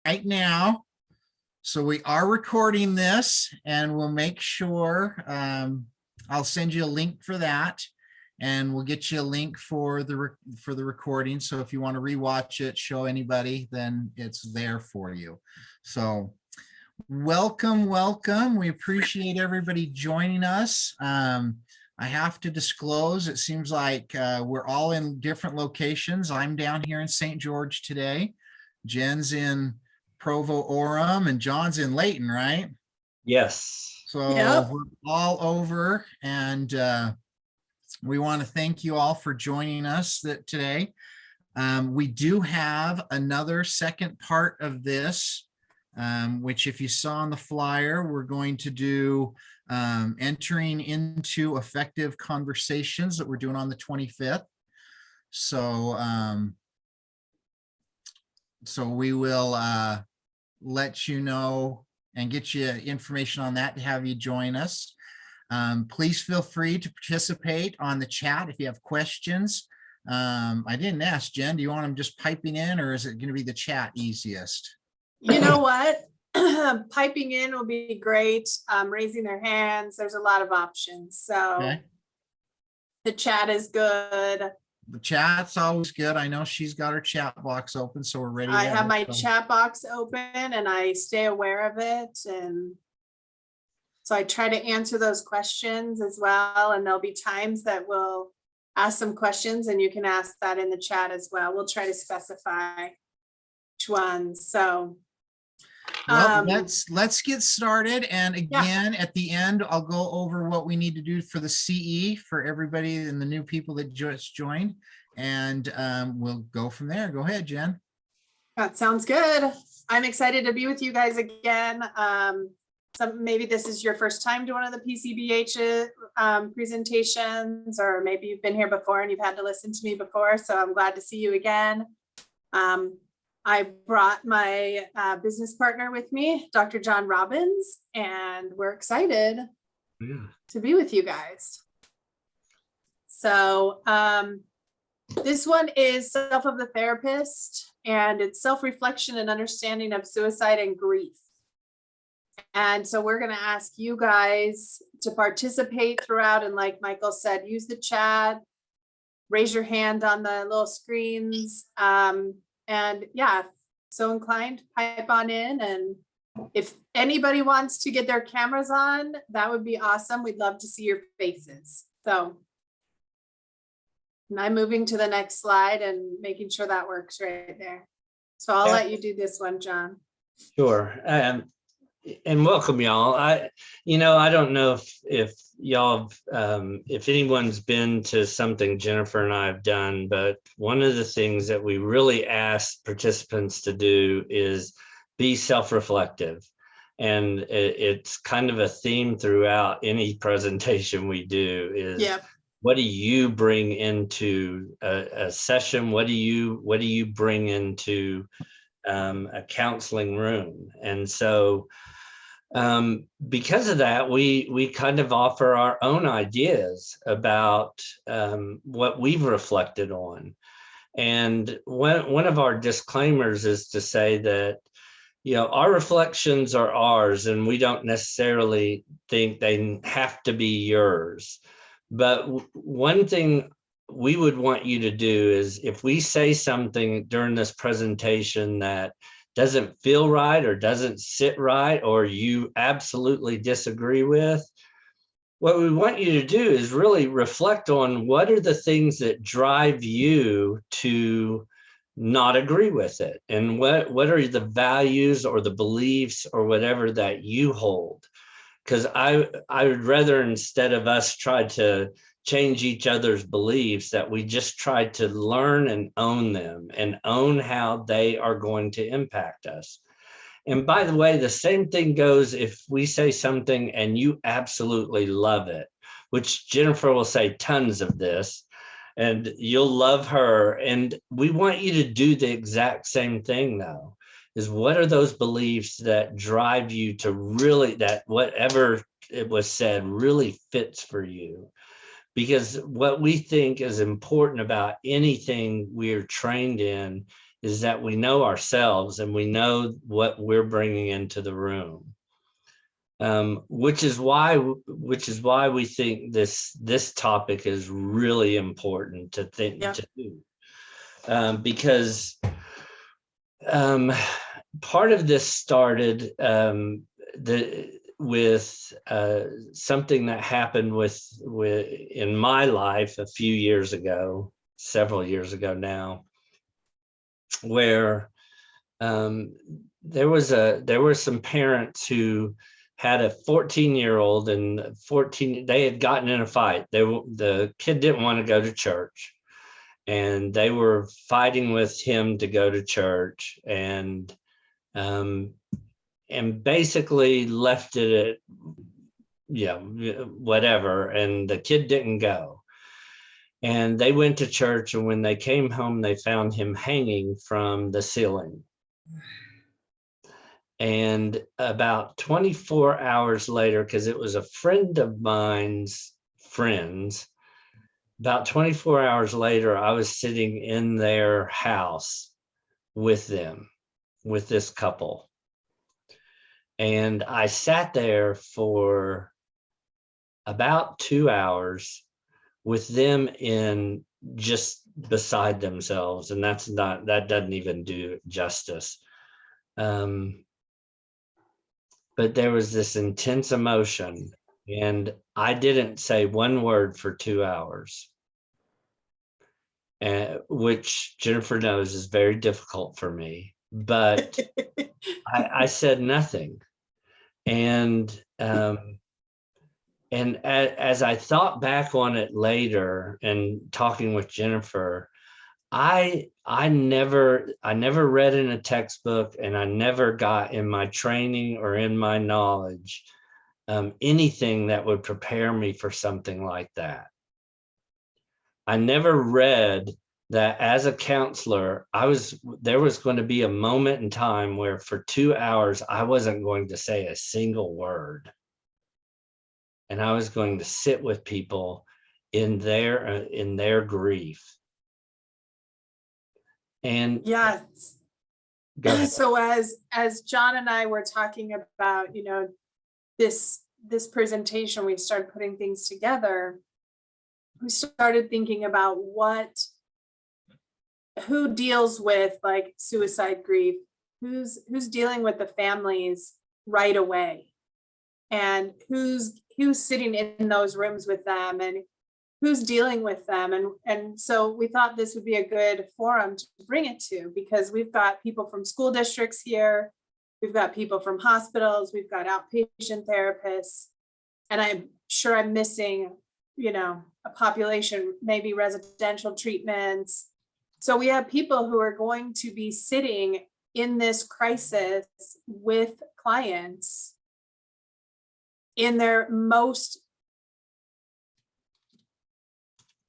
right now. So we are recording this, and we'll make sure I'll send you a link for that, and we'll get you a link for the recording. So if you want to rewatch it, show anybody, then it's there for you. So welcome. We appreciate everybody joining us. I have to disclose, it seems like we're all in different locations. I'm down here in St. George today. Jen's in Provo Orem, and John's in Layton, right? Yes. So Yep. we're all over, and we want to thank you all for joining us today. We do have another second part of this, which if you saw on the flyer, we're going to do entering into effective conversations that we're doing on the 25th. So we will let you know and get you information on that to have you join us. Please feel free to participate on the chat if you have questions. I didn't ask, Jen, do you want them just piping in, or is it going to be the chat easiest? You know what? Piping in will be great. Raising their hands. There's a lot of options. So Okay. the chat is good. The chat's always good. I know she's got her chat box open, so we're ready. I to have go. my chat box open and I stay aware of it. And so I try to answer those questions as well. And there'll be times that we'll ask some questions and you can ask that in the chat as well. We'll try to specify which ones. So Well, let's get started. And again, at the end, I'll go over what we need to do for the CE for everybody and the new people that just joined. And we'll go from there. Go ahead, Jen. that sounds good. I'm excited to be with you guys again. So maybe this is your first time to one of the PCBH presentations, or maybe you've been here before and you've had to listen to me before. So I'm glad to see you again. I brought my business partner with me, Dr. John Robbins, and we're excited to be with you guys. So this one is Self of the Therapist, and it's self-reflection and understanding of suicide and grief. And so we're going to ask you guys to participate throughout. And like Michael said, use the chat, raise your hand on the little screens. And yeah, so inclined, pipe on in. And if anybody wants to get their cameras on, that would be awesome. We'd love to see your faces. So and I'm moving to the next slide and making sure that works right there. So I'll let you do this one, John. Sure. And welcome y'all. I don't know if y'all, if anyone's been to something Jennifer and I have done, but one of the things that we really ask participants to do is be self-reflective. And it's kind of a theme throughout any presentation we do is what do you bring into a session? What do you bring into a counseling room? And so because of that, we kind of offer our own ideas about what we've reflected on. And one of our disclaimers is to say that, our reflections are ours and we don't necessarily think they have to be yours. But one thing we would want you to do is if we say something during this presentation that doesn't feel right or doesn't sit right, or you absolutely disagree with, what we want you to do is really reflect on what are the things that drive you to not agree with it, and what are the values or the beliefs or whatever that you hold. Because I would rather, instead of us try to change each other's beliefs, that we just try to learn and own them and own how they are going to impact us. And by the way, the same thing goes if we say something and you absolutely love it, which Jennifer will say tons of this, and you'll love her. And we want you to do the exact same thing though, is what are those beliefs that drive you to really, that whatever it was said really fits for you. Because what we think is important about anything we're trained in is that we know ourselves and we know what we're bringing into the room. Which is why we think this topic is really important to think Yeah. to do, because part of this started with something that happened with in my life a few years ago, several years ago now, where there were some parents who had a 14-year-old, and they had gotten in a fight. The kid didn't want to go to church, and they were fighting with him to go to church, and basically left it at, whatever. And the kid didn't go. And they went to church, and when they came home, they found him hanging from the ceiling. And about 24 hours later, because it was a friend of mine's friends, about 24 hours later, I was sitting in their house with them, with this couple. And I sat there for about 2 hours with them in just beside themselves. And that doesn't even do justice. But there was this intense emotion, and I didn't say one word for 2 hours, which Jennifer knows is very difficult for me, but I said nothing. And as I thought back on it later and talking with Jennifer, I never read in a textbook, and I never got in my training or in my knowledge anything that would prepare me for something like that. I never read that as a counselor, there was going to be a moment in time where for 2 hours, I wasn't going to say a single word. And I was going to sit with people in their grief. And Yes. go ahead. So as John and I were talking about, this presentation, we started putting things together. We started thinking about who deals with like suicide grief, who's dealing with the families right away, and who's sitting in those rooms with them, and who's dealing with them. And so we thought this would be a good forum to bring it to, because we've got people from school districts here, we've got people from hospitals, we've got outpatient therapists, and I'm sure I'm missing, a population, maybe residential treatments. So we have people who are going to be sitting in this crisis with clients in their most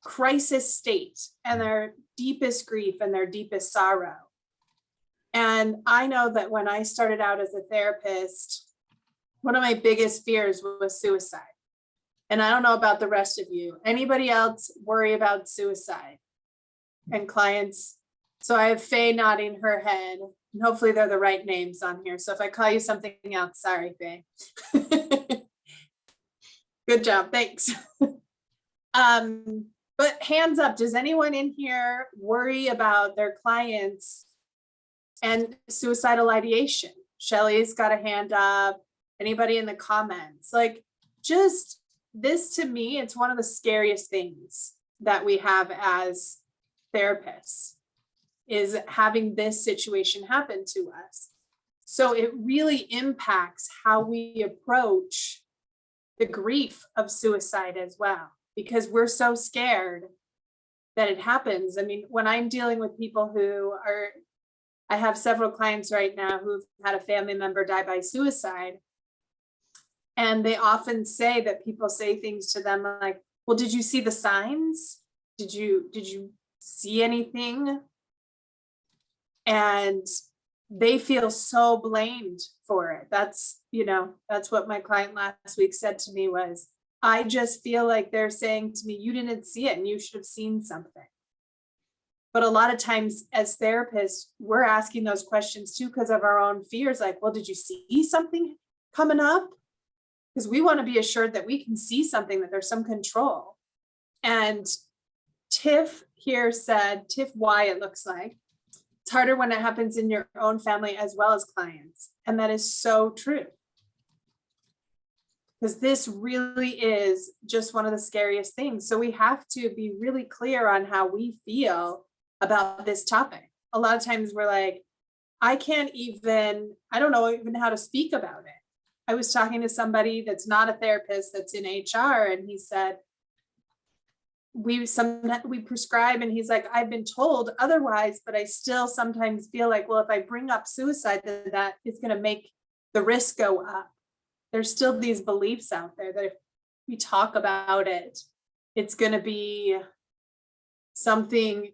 crisis state and their deepest grief and their deepest sorrow. And I know that when I started out as a therapist, one of my biggest fears was suicide. And I don't know about the rest of you. Anybody else worry about suicide and clients? So I have Faye nodding her head, and hopefully they're the right names on here. So if I call you something else, sorry, Faye. Good job, thanks. But hands up, does anyone in here worry about their clients and suicidal ideation? Shelly's got a hand up. Anybody in the comments? Like, just this, to me, it's one of the scariest things that we have as therapists, is having this situation happen to us. So it really impacts how we approach the grief of suicide as well, because we're so scared that it happens. I mean, when I'm dealing with people I have several clients right now who've had a family member die by suicide. And they often say that people say things to them like, well, did you see the signs? Did you see anything? And they feel so blamed for it. That's what my client last week said to me was, I just feel like they're saying to me, you didn't see it and you should have seen something. But a lot of times as therapists, we're asking those questions too because of our own fears. Like, well, did you see something coming up? Because we want to be assured that we can see something, that there's some control. And Tiff here said, Tiff Y, it looks like, it's harder when it happens in your own family as well as clients. And that is so true. Because this really is just one of the scariest things. So we have to be really clear on how we feel about this topic. A lot of times we're like, I don't know even how to speak about it. I was talking to somebody that's not a therapist that's in HR, and he said, we prescribe, and he's like, I've been told otherwise, but I still sometimes feel like, well, if I bring up suicide, that is going to make the risk go up. There's still these beliefs out there that if we talk about it, it's going to be something,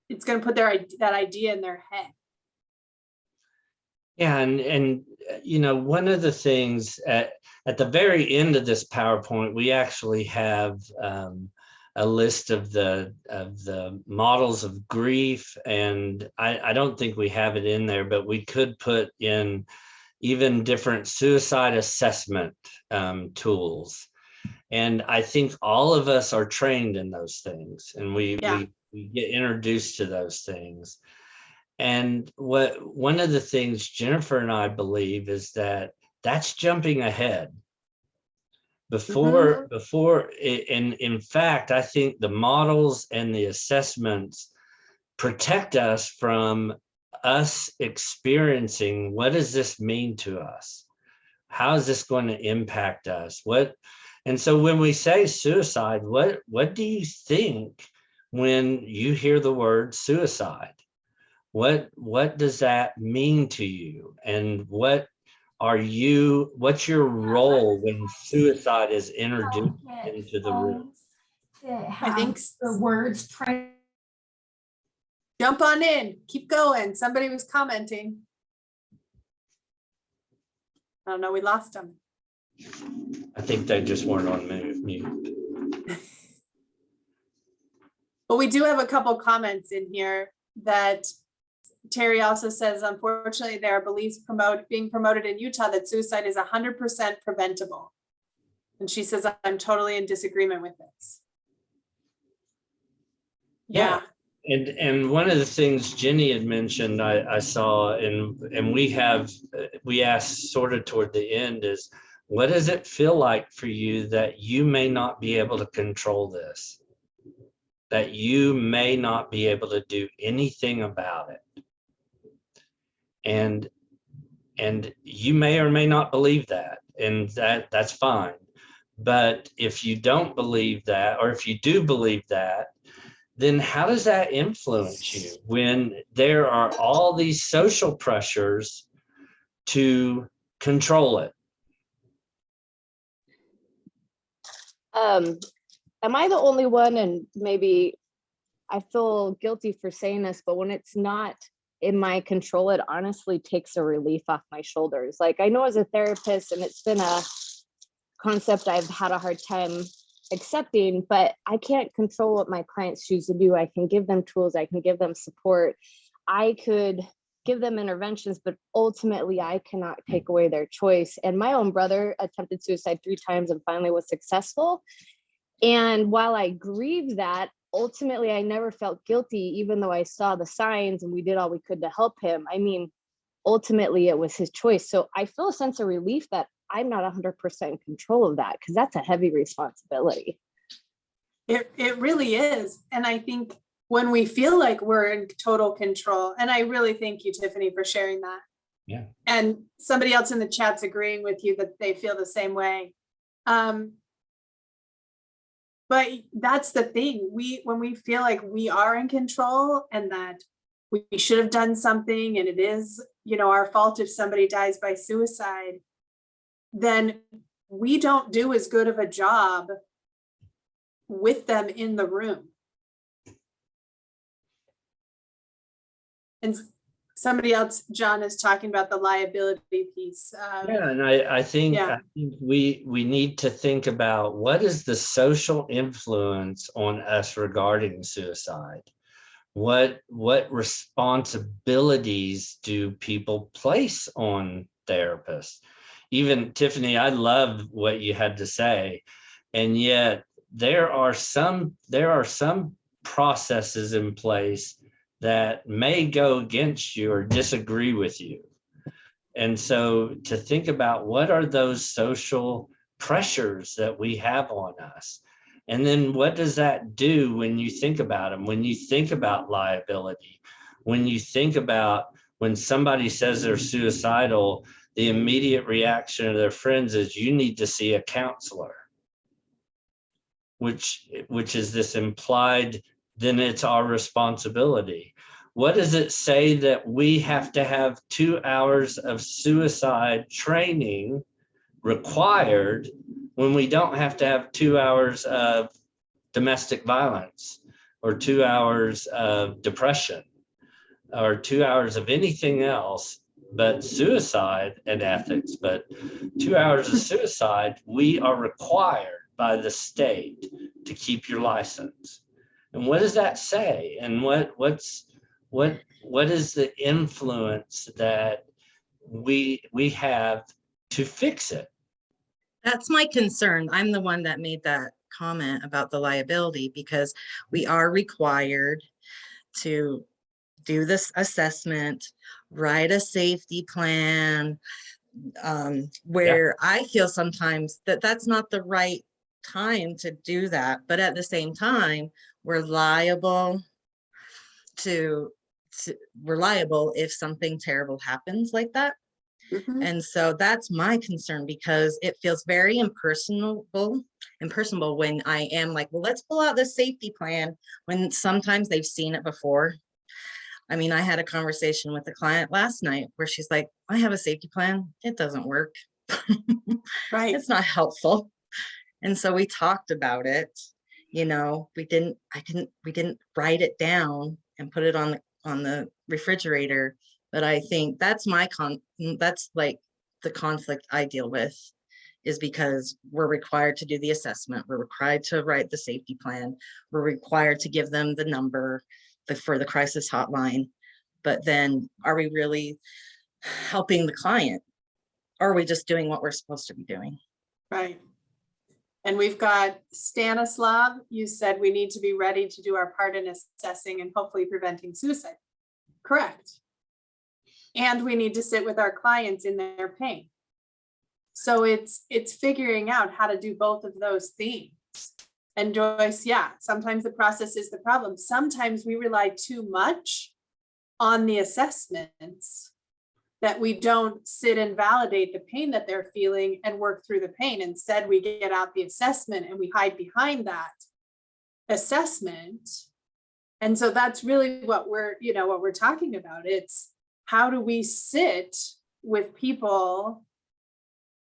it's going to put that idea in their head. Yeah, and one of the things at the very end of this PowerPoint, we actually have a list of the models of grief, and I don't think we have it in there, but we could put in even different suicide assessment tools. And I think all of us are trained in those things, and we get introduced to those things. And one of the things Jennifer and I believe is that that's jumping ahead. Before, and in fact, I think the models and the assessments protect us from us experiencing, what does this mean to us? How is this going to impact us? And so when we say suicide, what do you think when you hear the word suicide? What does that mean to you? And what's your role when suicide is introduced into the room? I think the words jump on in, keep going. Somebody was commenting. I don't know, we lost them. I think they just weren't on mute. But we do have a couple comments in here that Terry also says, unfortunately, there are beliefs being promoted in Utah that suicide is 100% preventable. And she says, I'm totally in disagreement with this. Yeah. And one of the things Jenny had mentioned, I saw, and we asked sort of toward the end is, what does it feel like for you that you may not be able to control this? That you may not be able to do anything about it? And you may or may not believe that, and that's fine. But if you don't believe that, or if you do believe that, then how does that influence you when there are all these social pressures to control it? Am I the only one, and maybe I feel guilty for saying this, but when it's not in my control, it honestly takes a relief off my shoulders. Like, I know as a therapist, and it's been a concept I've had a hard time accepting, but I can't control what my clients choose to do. I can give them tools, I can give them support, I could give them interventions, but ultimately I cannot take away their choice. And my own brother attempted suicide 3 times and finally was successful. And while I grieve that, ultimately I never felt guilty, even though I saw the signs and we did all we could to help him. I mean, ultimately it was his choice. So I feel a sense of relief that I'm not 100% in control of that, because that's a heavy responsibility. It really is. And I think when we feel like we're in total control, and I really thank you, Tiffany, for sharing that. Yeah. And somebody else in the chat's agreeing with you that they feel the same way. But that's the thing. When we feel like we are in control and that we should have done something, and it is, our fault if somebody dies by suicide, then we don't do as good of a job with them in the room. And Somebody else, John, is talking about the liability piece. Yeah, and I think, Yeah. we need to think about what is the social influence on us regarding suicide? What responsibilities do people place on therapists? Even Tiffany, I love what you had to say. And yet there are some processes in place that may go against you or disagree with you. And so to think about what are those social pressures that we have on us? And then what does that do when you think about them? When you think about liability, when you think about when somebody says they're suicidal, the immediate reaction of their friends is you need to see a counselor, which is this implied, then it's our responsibility. What does it say that we have to have 2 hours of suicide training required when we don't have to have 2 hours of domestic violence or 2 hours of depression or 2 hours of anything else but suicide and ethics? But 2 hours of suicide, we are required by the state to keep your license. And what does that say? And what is the influence that we have to fix it? That's my concern. I'm the one that made that comment about the liability because we are required to do this assessment, write a safety plan, where I feel sometimes that that's not the right time to do that. But at the same time, we're liable if something terrible happens like that. And so that's my concern because it feels very impersonal when I am like, well, let's pull out the safety plan when sometimes they've seen it before. I mean, I had a conversation with a client last night where she's like, I have a safety plan. It doesn't work. Right. It's not helpful. And so we talked about it. You know, we didn't write it down and put it on the refrigerator. But I think that's that's like the conflict I deal with, is because we're required to do the assessment. We're required to write the safety plan. We're required to give them the number for the crisis hotline. But then are we really helping the client? Or are we just doing what we're supposed to be doing? Right. And we've got Stanislav, you said we need to be ready to do our part in assessing and hopefully preventing suicide. Correct. And we need to sit with our clients in their pain. So it's figuring out how to do both of those things. And Joyce, yeah, sometimes the process is the problem. Sometimes we rely too much on the assessments that we don't sit and validate the pain that they're feeling and work through the pain. Instead, we get out the assessment and we hide behind that assessment. And so that's really what we're talking about. It's how do we sit with people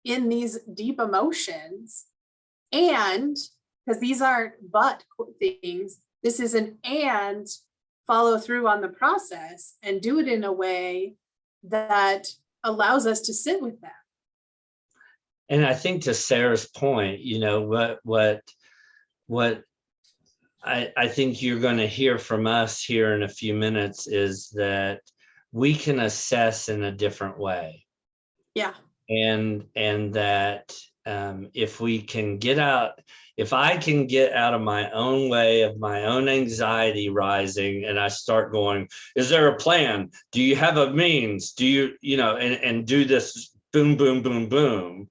in these deep emotions? And because these aren't but things, this is an and follow through on the process and do it in a way that allows us to sit with them. And I think to Sarah's point, what I think you're going to hear from us here in a few minutes is that we can assess in a different way. Yeah. And that if I can get out of my own way of my own anxiety rising, and I start going, is there a plan? Do you have a means? Do you, and do this boom, boom, boom, boom,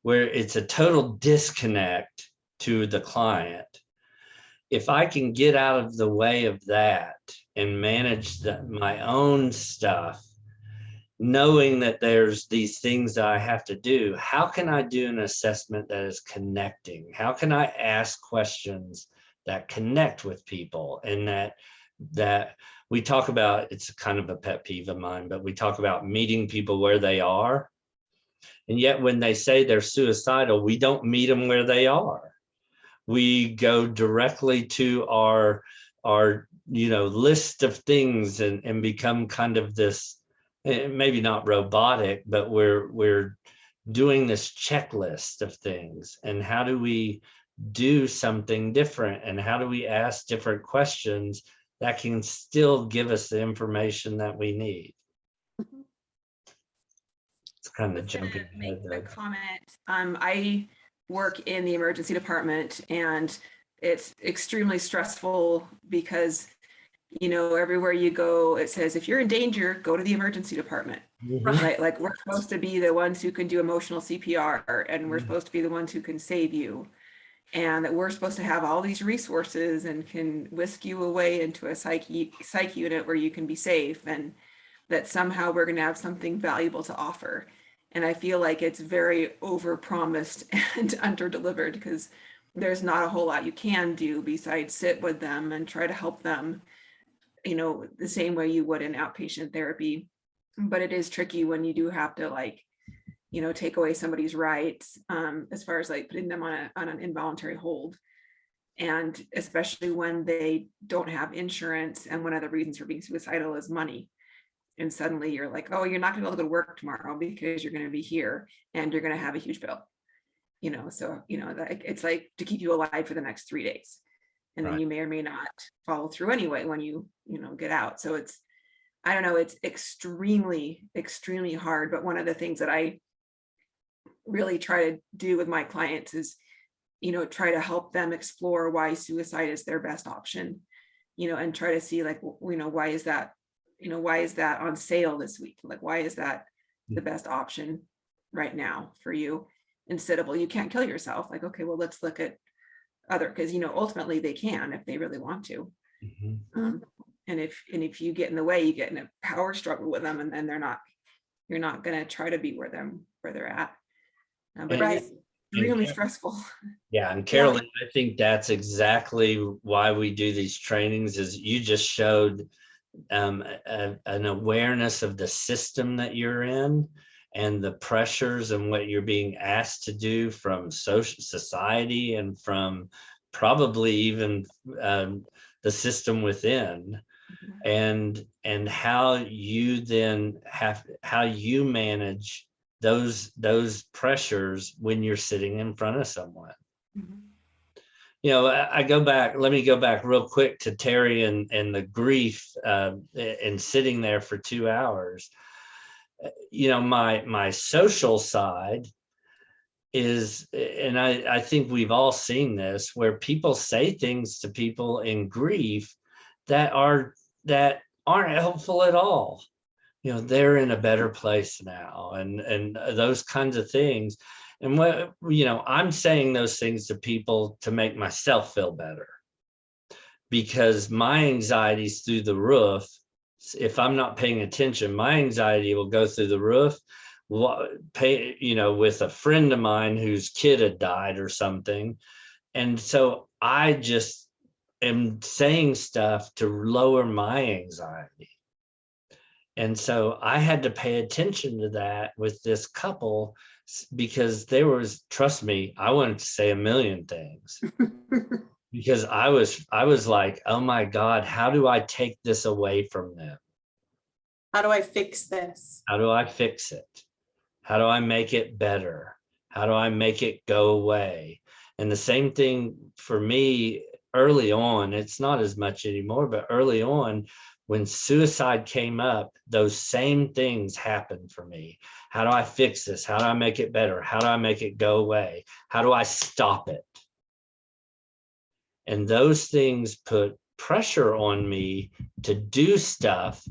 where it's a total disconnect to the client. If I can get out of the way of that and manage my own stuff, knowing that there's these things that I have to do, how can I do an assessment that is connecting? How can I ask questions that connect with people? And that we talk about, it's kind of a pet peeve of mine, but we talk about meeting people where they are. And yet when they say they're suicidal, we don't meet them where they are. We go directly to our list of things and become kind of this, maybe not robotic, but we're doing this checklist of things. And how do we do something different? And how do we ask different questions that can still give us the information that we need? It's kind of Just gonna jumping make ahead a there. comment. I work in the emergency department, and it's extremely stressful because, everywhere you go, it says, if you're in danger, go to the emergency department. Mhm. Right? Like, we're supposed to be the ones who can do emotional CPR, and we're Mhm. supposed to be the ones who can save you. And that we're supposed to have all these resources and can whisk you away into a psych unit where you can be safe, and that somehow we're going to have something valuable to offer. And I feel like it's very overpromised and under-delivered, because there's not a whole lot you can do besides sit with them and try to help them, the same way you would in outpatient therapy. But it is tricky when you do have to take away somebody's rights, as far as like putting them on an involuntary hold. And especially when they don't have insurance, and one of the reasons for being suicidal is money. And suddenly you're like, oh, you're not gonna be able to go to work tomorrow because you're gonna be here and you're gonna have a huge bill. So it's like to keep you alive for the next 3 days. And then Right. you may or may not follow through anyway when you get out. So I don't know, it's extremely, extremely hard. But one of the things that I really try to do with my clients is, try to help them explore why suicide is their best option, and try to see why is that on sale this week? Like, why is that the best option right now for you? Instead of, well, you can't kill yourself. Like, okay, well, let's look at other, because, ultimately they can if they really want to. Mhm. And if you get in the way, you get in a power struggle with them, and then you're not going to try to be where they're at. But And- it's really stressful. Yeah, and Carolyn, I think that's exactly why we do these trainings. Is you just showed an awareness of the system that you're in and the pressures and what you're being asked to do from society and from probably even the system within, and how you then how you manage those pressures when you're sitting in front of someone. Let me go back real quick to Terry and the grief, and sitting there for 2 hours. My social side is, and I think we've all seen this, where people say things to people in grief that aren't helpful at all. They're in a better place now, and those kinds of things. And I'm saying those things to people to make myself feel better, because my anxiety's through the roof. If I'm not paying attention, my anxiety will go through the roof. With a friend of mine whose kid had died or something. And so I just am saying stuff to lower my anxiety. And so I had to pay attention to that with this couple, because trust me, I wanted to say a million things because I was like, oh my God, how do I take this away from them? How do I fix this? How do I fix it? How do I make it better? How do I make it go away? And the same thing for me early on. It's not as much anymore, but early on, when suicide came up, those same things happened for me. How do I fix this? How do I make it better? How do I make it go away? How do I stop it? And those things put pressure on me to do stuff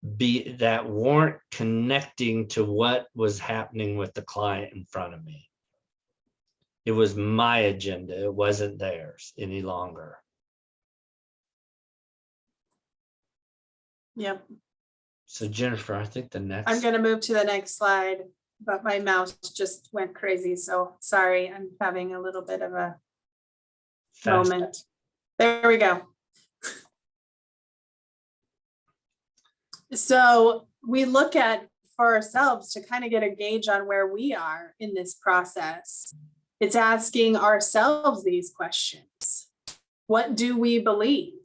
that weren't connecting to what was happening with the client in front of me. It was my agenda. It wasn't theirs any longer. Yep. So Jennifer, I think the next. I'm going to move to the next slide, but my mouse just went crazy. So sorry, I'm having a little bit of a fast. moment. There we go. So we look at for ourselves to kind of get a gauge on where we are in this process. It's asking ourselves these questions. What do we believe?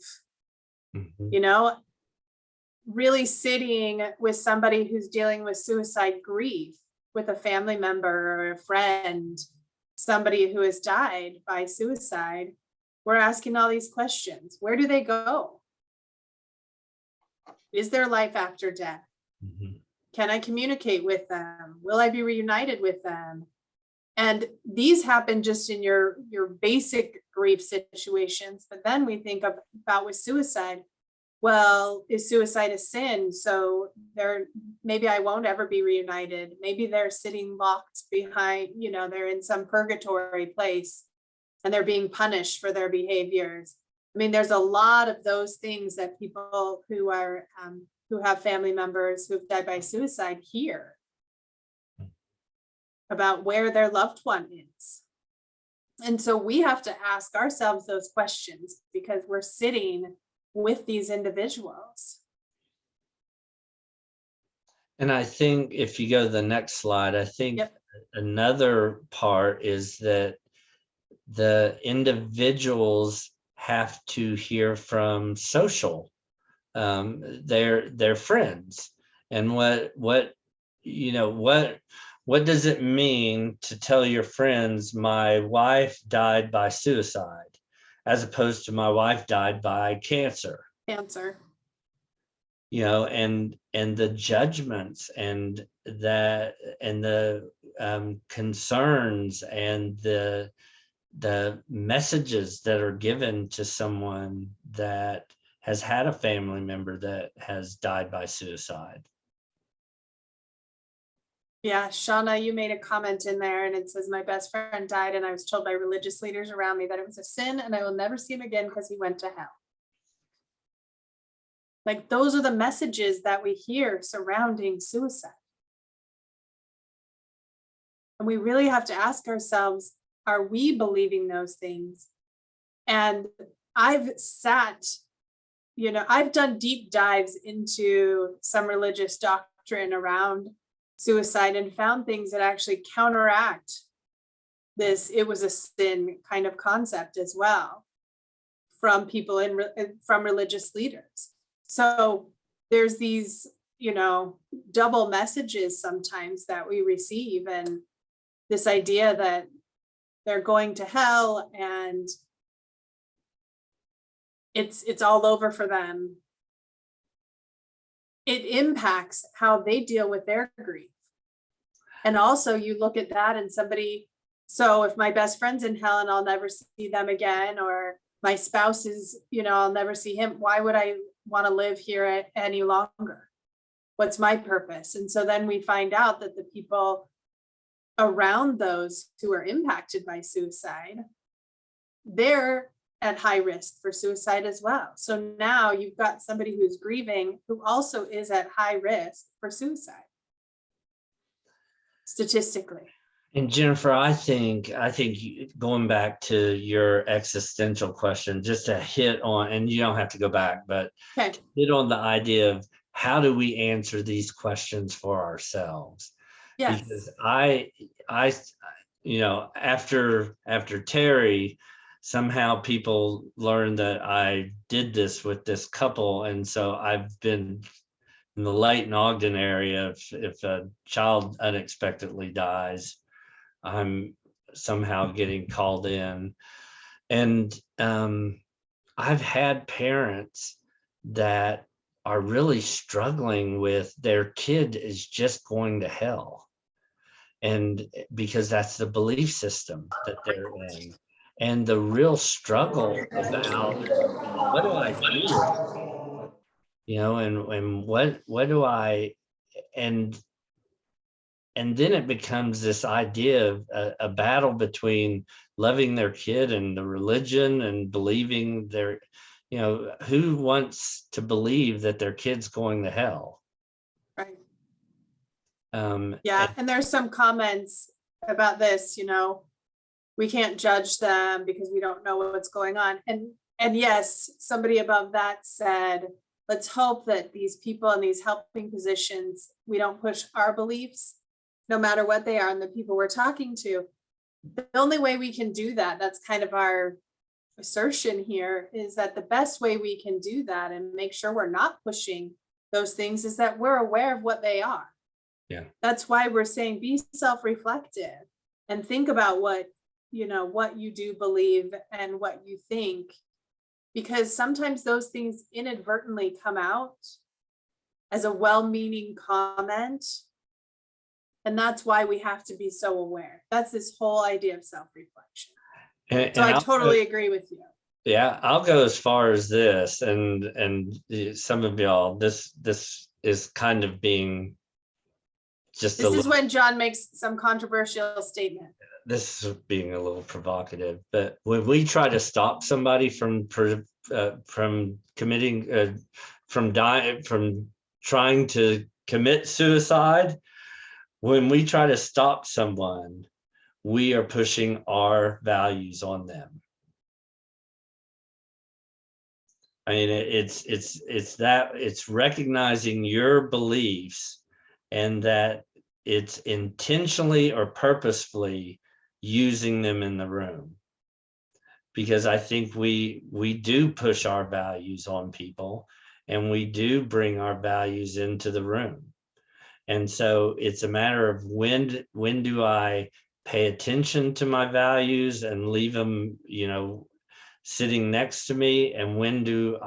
Mhm. You know, really sitting with somebody who's dealing with suicide grief, with a family member or a friend, somebody who has died by suicide, we're asking all these questions. Where do they go? Is there life after death? Mhm. Can I communicate with them? Will I be reunited with them? And these happen just in your basic grief situations. But then we think about with suicide. Well, is suicide a sin? So maybe I won't ever be reunited. Maybe they're sitting locked behind, they're in some purgatory place and they're being punished for their behaviors. I mean, there's a lot of those things that people who have family members who've died by suicide hear about where their loved one is. And so we have to ask ourselves those questions because we're sitting with these individuals. And I think if you go to the next slide, I think Yep. another part is that the individuals have to hear from social, their friends, and what does it mean to tell your friends my wife died by suicide, as opposed to my wife died by cancer? Cancer. And the judgments and the concerns and the messages that are given to someone that has had a family member that has died by suicide. Yeah, Shauna, you made a comment in there and it says, my best friend died and I was told by religious leaders around me that it was a sin and I will never see him again because he went to hell. Like, those are the messages that we hear surrounding suicide. And we really have to ask ourselves, are we believing those things? And I've done deep dives into some religious doctrine around suicide and found things that actually counteract this "it was a sin" kind of concept as well from people from religious leaders. So there's these, double messages sometimes that we receive, and this idea that they're going to hell and it's all over for them. It impacts how they deal with their grief. And also you look at that and so if my best friend's in hell and I'll never see them again, or my spouse is, I'll never see him, why would I want to live here any longer? What's my purpose? And so then we find out that the people around those who are impacted by suicide, they're at high risk for suicide as well. So now you've got somebody who's grieving who also is at high risk for suicide, statistically. And Jennifer, I think going back to your existential question, just to hit on, and you don't have to go back, but Okay. hit on the idea of how do we answer these questions for ourselves? Yes. Because after Terry, somehow people learned that I did this with this couple. And so I've been in the Layton Ogden area. If a child unexpectedly dies, I'm somehow getting called in. And I've had parents that are really struggling with their kid is just going to hell. And because that's the belief system that they're in. And the real struggle about what do I do? And what do I, and then it becomes this idea of a battle between loving their kid and the religion and believing who wants to believe that their kid's going to hell? Right. Yeah. And there's some comments about this, we can't judge them because we don't know what's going on. And yes, somebody above that said, let's hope that these people in these helping positions, we don't push our beliefs, no matter what they are, and the people we're talking to. The only way we can do that, that's kind of our assertion here is that the best way we can do that and make sure we're not pushing those things is that we're aware of what they are. Yeah. That's why we're saying be self-reflective and think about what, you know, what you do believe and what you think, because sometimes those things inadvertently come out as a well-meaning comment. And that's why we have to be so aware. That's this whole idea of self-reflection. So I totally agree with you. Yeah, I'll go as far as this, and some of y'all, this is kind of being just This is when John makes some controversial statement. this is being a little provocative, but when we try to stop somebody from committing from trying to commit suicide, when we try to stop someone, we are pushing our values on them. I mean, it's recognizing your beliefs, and that it's intentionally or purposefully using them in the room. Because I think we do push our values on people, and we do bring our values into the room. And so it's a matter of when do I pay attention to my values and leave them, you know, sitting next to me, and when do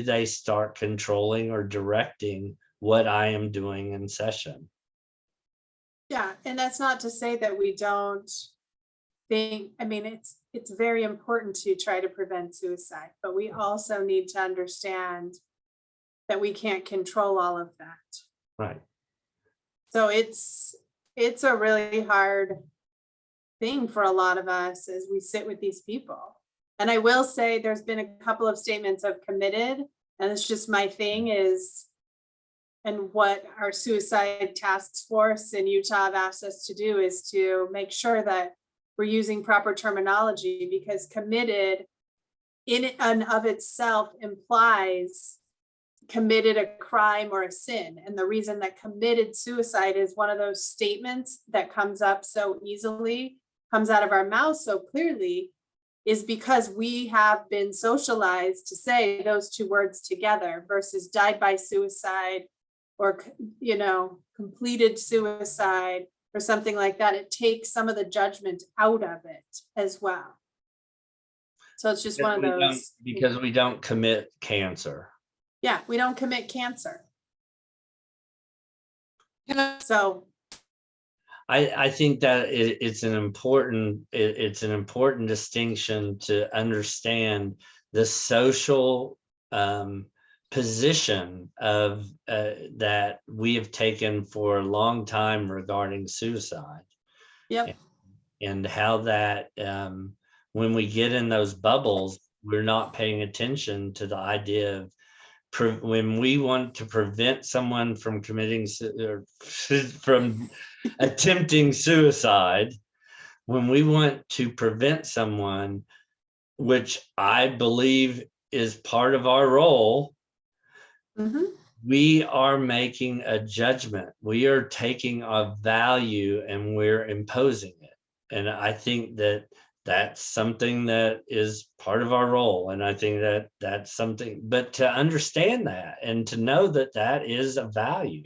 they start controlling or directing what I am doing in session? Yeah, and that's not to say that we don't think, I mean, it's very important to try to prevent suicide, but we also need to understand that we can't control all of that. Right. So it's a really hard thing for a lot of us as we sit with these people. And I will say there's been a couple of statements of committed, and it's just my thing is, and what our suicide task force in Utah have asked us to do is to make sure that we're using proper terminology, because committed in and of itself implies committed a crime or a sin. And the reason that committed suicide is one of those statements that comes up so easily, comes out of our mouth so clearly, is because we have been socialized to say those two words together versus died by suicide, or, you know, completed suicide or something like that. It takes some of the judgment out of it as well. So it's just one of those. Because we don't commit cancer. Yeah, we don't commit cancer. So I think that it's an important distinction to understand the social position of that we have taken for a long time regarding suicide. yep. And how that when we get in those bubbles, we're not paying attention to the idea of when we want to prevent someone from committing or from attempting suicide, when we want to prevent someone, which I believe is part of our role, we are making a judgment. We are taking a value and we're imposing it. And I think that that's something that is part of our role. And I think that that's something, but to understand that and to know that that is a value.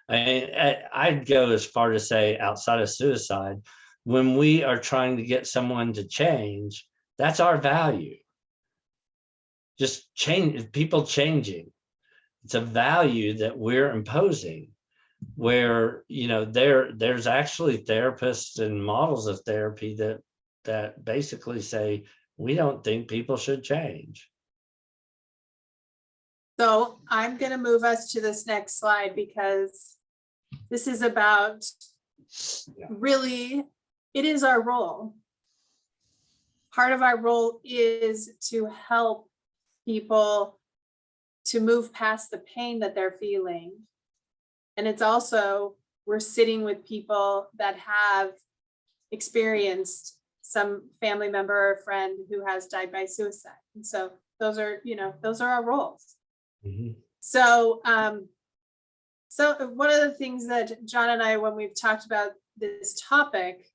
I'd go as far to say, outside of suicide, when we are trying to get someone to change, that's our value. Just change, people changing. It's a value that we're imposing, where, you know, there's actually therapists and models of therapy that basically say, we don't think people should change. So I'm going to move us to this next slide, because this is about really, it is our role. Part of our role is to help people to move past the pain that they're feeling. And it's also, we're sitting with people that have experienced some family member or friend who has died by suicide. And so those are, you know, those are our roles. So, so one of the things that John and I, when we've talked about this topic,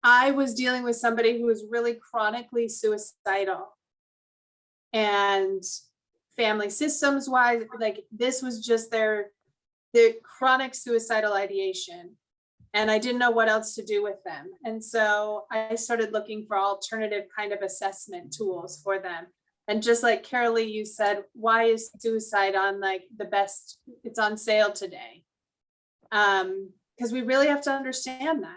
I was dealing with somebody who was really chronically suicidal. And family systems wise, like this was just their chronic suicidal ideation. And I didn't know what else to do with them. And so I started looking for alternative kind of assessment tools for them. And just like Carolee, you said, why is suicide on like the best, it's on sale today? Because we really have to understand that.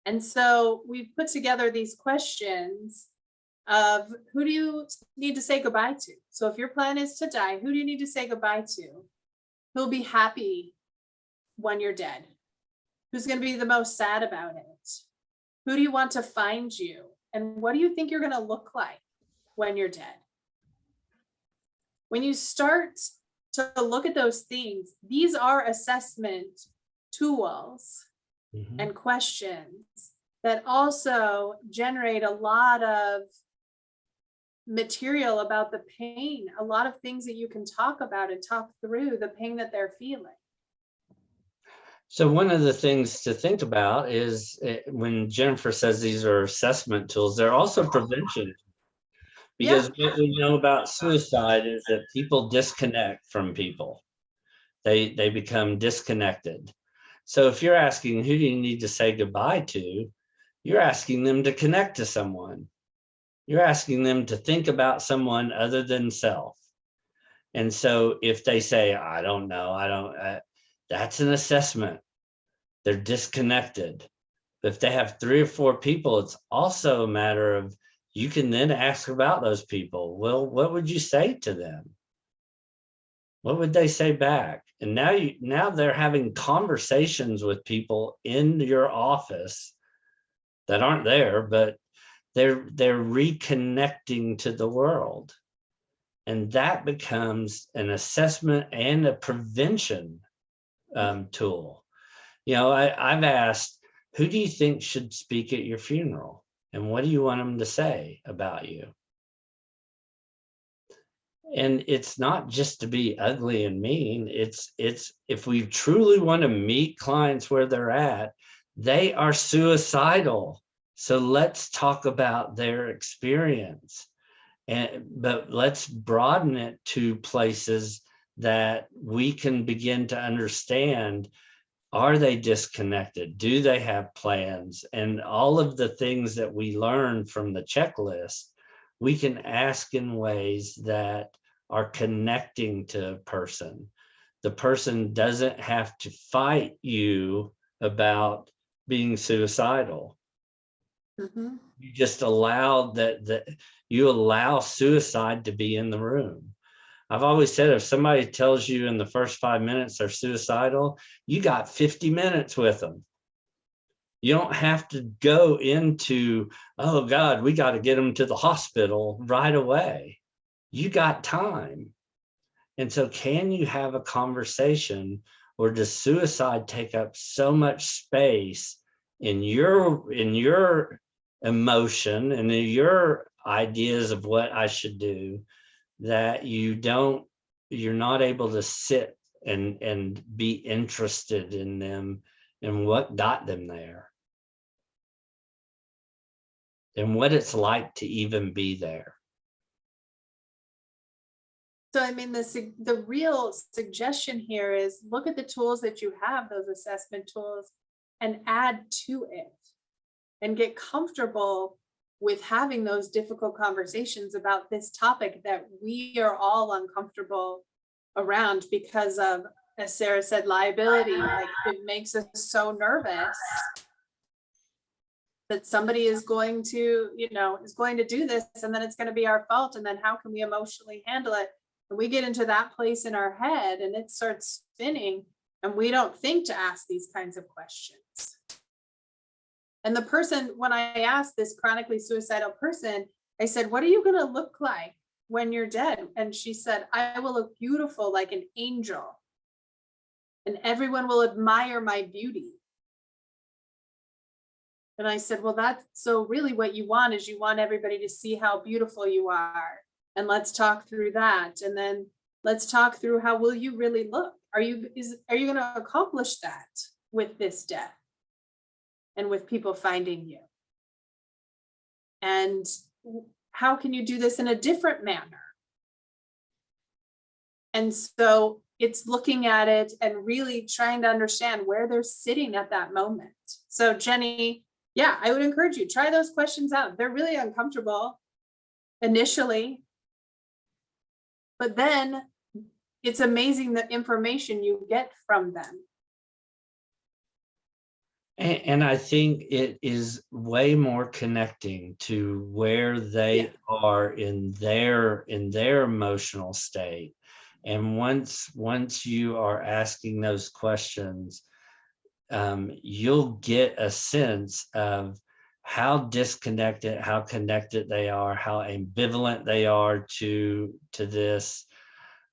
And so we've put together these questions of who do you need to say goodbye to? So if your plan is to die, who do you need to say goodbye to? Who'll be happy when you're dead? Who's going to be the most sad about it? Who do you want to find you? And what do you think you're going to look like when you're dead? When you start to look at those things, these are assessment tools and questions that also generate a lot of material about the pain, a lot of things that you can talk about and talk through the pain that they're feeling. So one of the things to think about is when Jennifer says these are assessment tools, they're also prevention. Because what we know about suicide is that people disconnect from people. They become disconnected. So if you're asking who do you need to say goodbye to, you're asking them to connect to someone. You're asking them to think about someone other than self. And so if they say, I don't know, that's an assessment. They're disconnected. But if they have 3 or 4 people, it's also a matter of, you can then ask about those people. Well, what would you say to them? What would they say back? And now they're having conversations with people in your office that aren't there, but they're reconnecting to the world. And that becomes an assessment and a prevention tool. You know, I've asked, who do you think should speak at your funeral? And what do you want them to say about you? And it's not just to be ugly and mean. It's if we truly want to meet clients where they're at, they are suicidal. So let's talk about their experience. But let's broaden it to places that we can begin to understand. Are they disconnected? Do they have plans? And all of the things that we learn from the checklist, we can ask in ways that are connecting to a person. The person doesn't have to fight you about being suicidal. You just allow you allow suicide to be in the room. I've always said, if somebody tells you in the first 5 minutes they're suicidal, you got 50 minutes with them. You don't have to go into, oh God, we got to get them to the hospital right away. You got time. And so can you have a conversation, or does suicide take up so much space in your emotion and in your ideas of what I should do, that you're not able to sit and be interested in them and what got them there and what it's like to even be there. So, I mean, the real suggestion here is look at the tools that you have, those assessment tools, and add to it and get comfortable with having those difficult conversations about this topic that we are all uncomfortable around because of, as Sarah said, liability. Like, it makes us so nervous that somebody is going to do this, and then it's going to be our fault. And then how can we emotionally handle it? And we get into that place in our head and it starts spinning, and we don't think to ask these kinds of questions. And the person, when I asked this chronically suicidal person, I said, what are you going to look like when you're dead? And she said, I will look beautiful like an angel, and everyone will admire my beauty. And I said, well, that's so really what you want is you want everybody to see how beautiful you are. And let's talk through that. And then let's talk through how will you really look? Are you going to accomplish that with this death and with people finding you? And how can you do this in a different manner? And so it's looking at it and really trying to understand where they're sitting at that moment. So Jenny, yeah, I would encourage you, try those questions out. They're really uncomfortable initially, but then it's amazing the information you get from them. And I think it is way more connecting to where they Yeah. are in their emotional state. And once you are asking those questions, you'll get a sense of how disconnected, how connected they are, how ambivalent they are to this,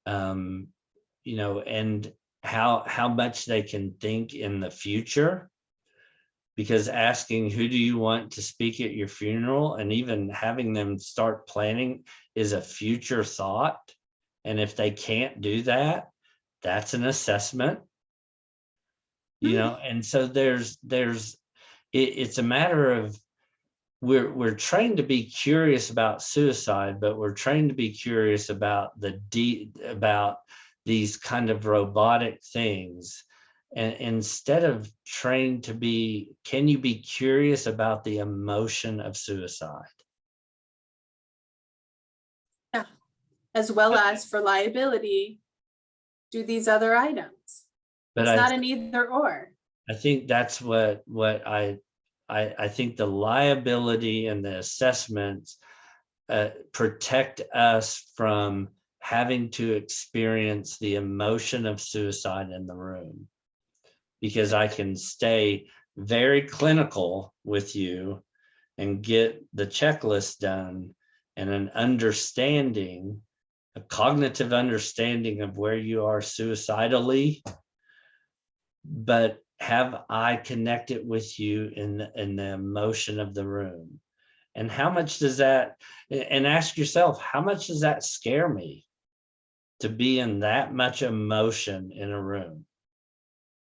you know, and how much they can think in the future. Because asking who do you want to speak at your funeral and even having them start planning is a future thought. And if they can't do that, that's an assessment. You know, and so it's a matter of we're trained to be curious about suicide, but we're trained to be curious about about these kind of robotic things. And instead of trained to be, can you be curious about the emotion of suicide? Yeah. As well as for liability, do these other items. But It's not an either or. I think that's what I think the liability and the assessments protect us from having to experience the emotion of suicide in the room. Because I can stay very clinical with you and get the checklist done and an understanding, a cognitive understanding of where you are suicidally, but have I connected with you in the emotion of the room? And how much does that, and ask yourself, how much does that scare me to be in that much emotion in a room?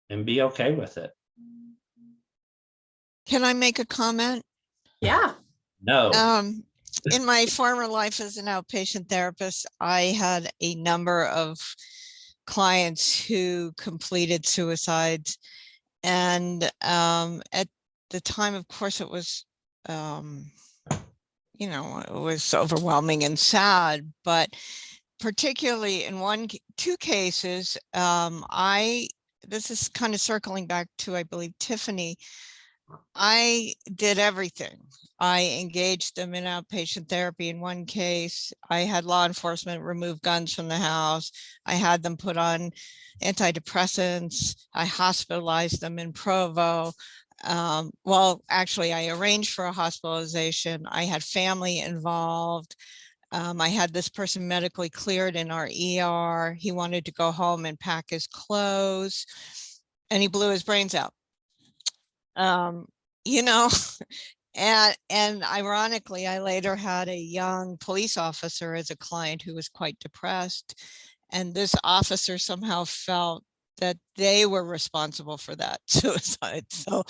And be okay with it. Can I make a comment? Yeah. No. In my former life as an outpatient therapist, I had a number of clients who completed suicides. And at the time, of course, it was, you know, it was overwhelming and sad, but particularly in two cases, this is kind of circling back to, I believe, Tiffany. I did everything. I engaged them in outpatient therapy. In one case, I had law enforcement remove guns from the house. I had them put on antidepressants. I hospitalized them in Provo. Well, actually, I arranged for a hospitalization. I had family involved. I had this person medically cleared in our ER. He wanted to go home and pack his clothes, and he blew his brains out. You know, and ironically, I later had a young police officer as a client who was quite depressed. And this officer somehow felt that they were responsible for that suicide. So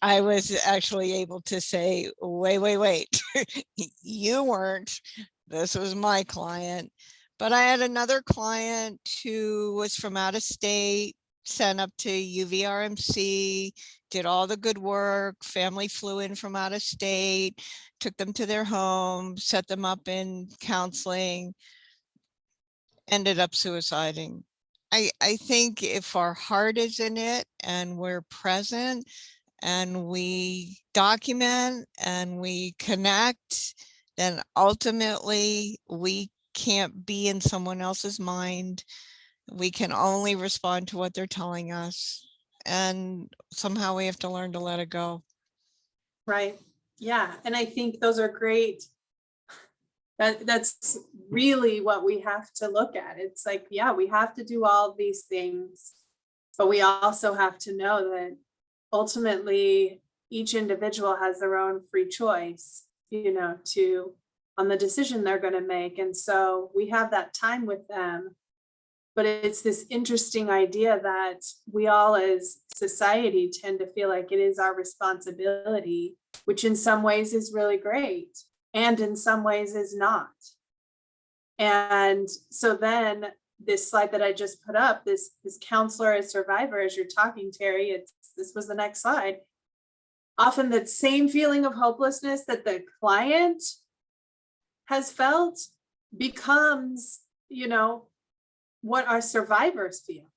I was actually able to say, wait, you weren't. This was my client. But I had another client who was from out of state, sent up to UVRMC, did all the good work. Family flew in from out of state, took them to their home, set them up in counseling, ended up suiciding. I think if our heart is in it and we're present and we document and we connect, then ultimately we can't be in someone else's mind. We can only respond to what they're telling us. And somehow we have to learn to let it go. Right. Yeah. And I think those are great. That's really what we have to look at. It's like, yeah, we have to do all these things, but we also have to know that ultimately each individual has their own free choice, you know, on the decision they're going to make. And so we have that time with them. But it's this interesting idea that we all as society tend to feel like it is our responsibility which in some ways is really great and in some ways is not. And so then this slide that I just put up, this counselor as survivor, as you're talking, Terry, this was the next slide. Often that same feeling of hopelessness that the client has felt becomes, what our survivors feel.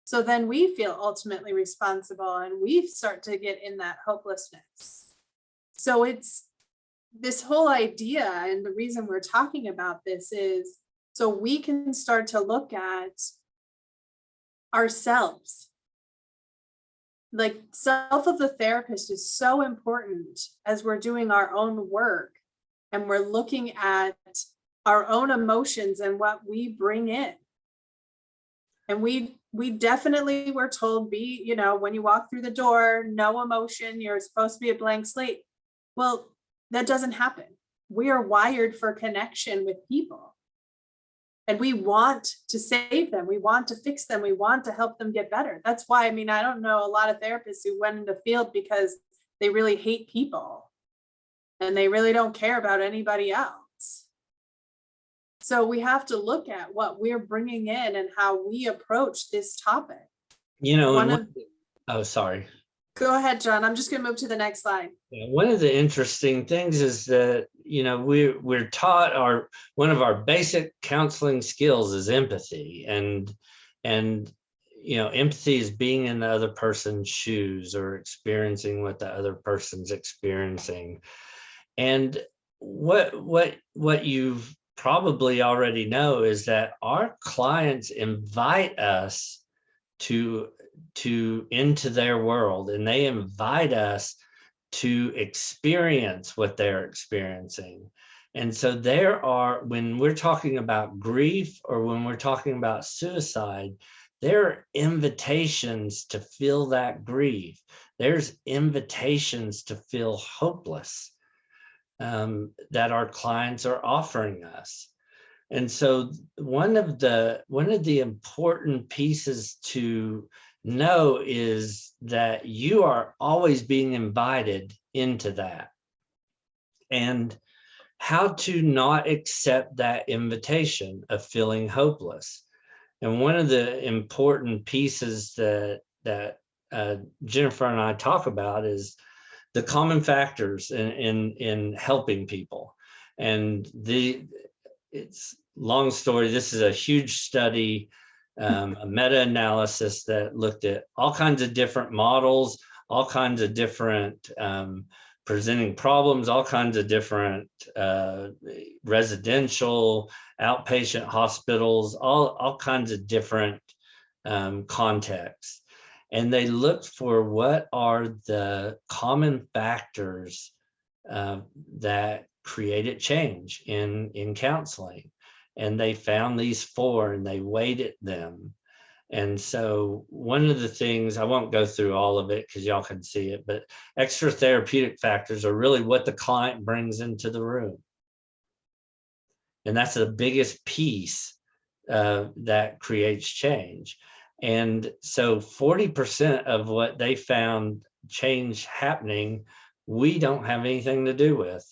So then we feel ultimately responsible and we start to get in that hopelessness. So it's this whole idea, and the reason we're talking about this is so we can start to look at ourselves. Like self of the therapist is so important as we're doing our own work and we're looking at our own emotions and what we bring in. And we definitely were told, when you walk through the door, no emotion, you're supposed to be a blank slate. Well, that doesn't happen. We are wired for connection with people. And we want to save them. We want to fix them. We want to help them get better. That's why, I don't know a lot of therapists who went into the field because they really hate people and they really don't care about anybody else. So we have to look at what we're bringing in and how we approach this topic. Oh, sorry. Go ahead, John. I'm just going to move to the next slide. Yeah, one of the interesting things is that, we're taught one of our basic counseling skills is empathy, and empathy is being in the other person's shoes or experiencing what the other person's experiencing. And what you've probably already know is that our clients invite us into their world, and they invite us to experience what they're experiencing. And so when we're talking about grief or when we're talking about suicide, there are invitations to feel that grief. There's invitations to feel hopeless that our clients are offering us. And so one of the important pieces to know is that you are always being invited into that, and how to not accept that invitation of feeling hopeless. And one of the important pieces that Jennifer and I talk about is the common factors in helping people. And it's long story. This is a huge study, a meta-analysis that looked at all kinds of different models, all kinds of different presenting problems, all kinds of different residential, outpatient hospitals, all kinds of different contexts. And they looked for what are the common factors that created change in counseling. And they found these 4 and they weighted them. And so one of the things, I won't go through all of it because y'all can see it, but extra therapeutic factors are really what the client brings into the room. And that's the biggest piece that creates change. And so 40% of what they found change happening, we don't have anything to do with.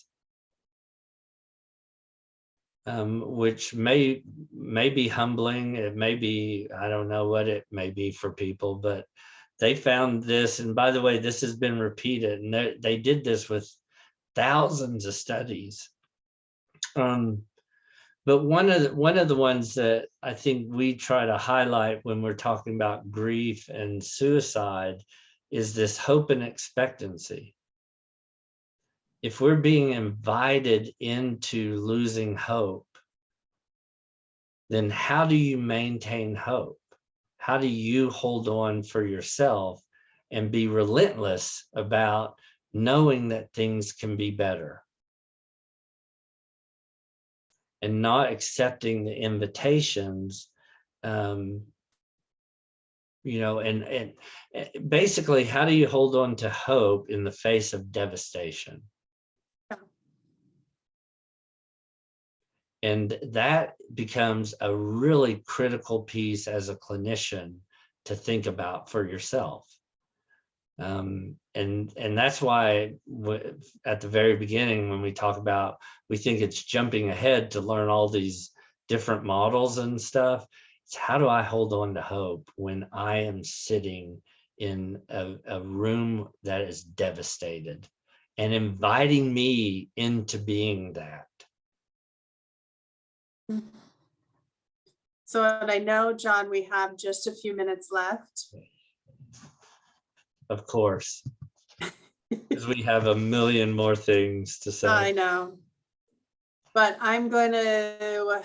Which may be humbling. It may be, I don't know what it may be for people, but they found this. And by the way, this has been repeated, and they did this with thousands of studies. But one of the ones that I think we try to highlight when we're talking about grief and suicide is this hope and expectancy. If we're being invited into losing hope, then how do you maintain hope? How do you hold on for yourself and be relentless about knowing that things can be better? And not accepting the invitations, and basically, how do you hold on to hope in the face of devastation? And that becomes a really critical piece as a clinician to think about for yourself. And that's why at the very beginning, when we talk about, we think it's jumping ahead to learn all these different models and stuff. It's how do I hold on to hope when I am sitting in a room that is devastated and inviting me into being that. So, and I know, John, we have just a few minutes left. Of course, because we have a million more things to say. I know. But I'm going to,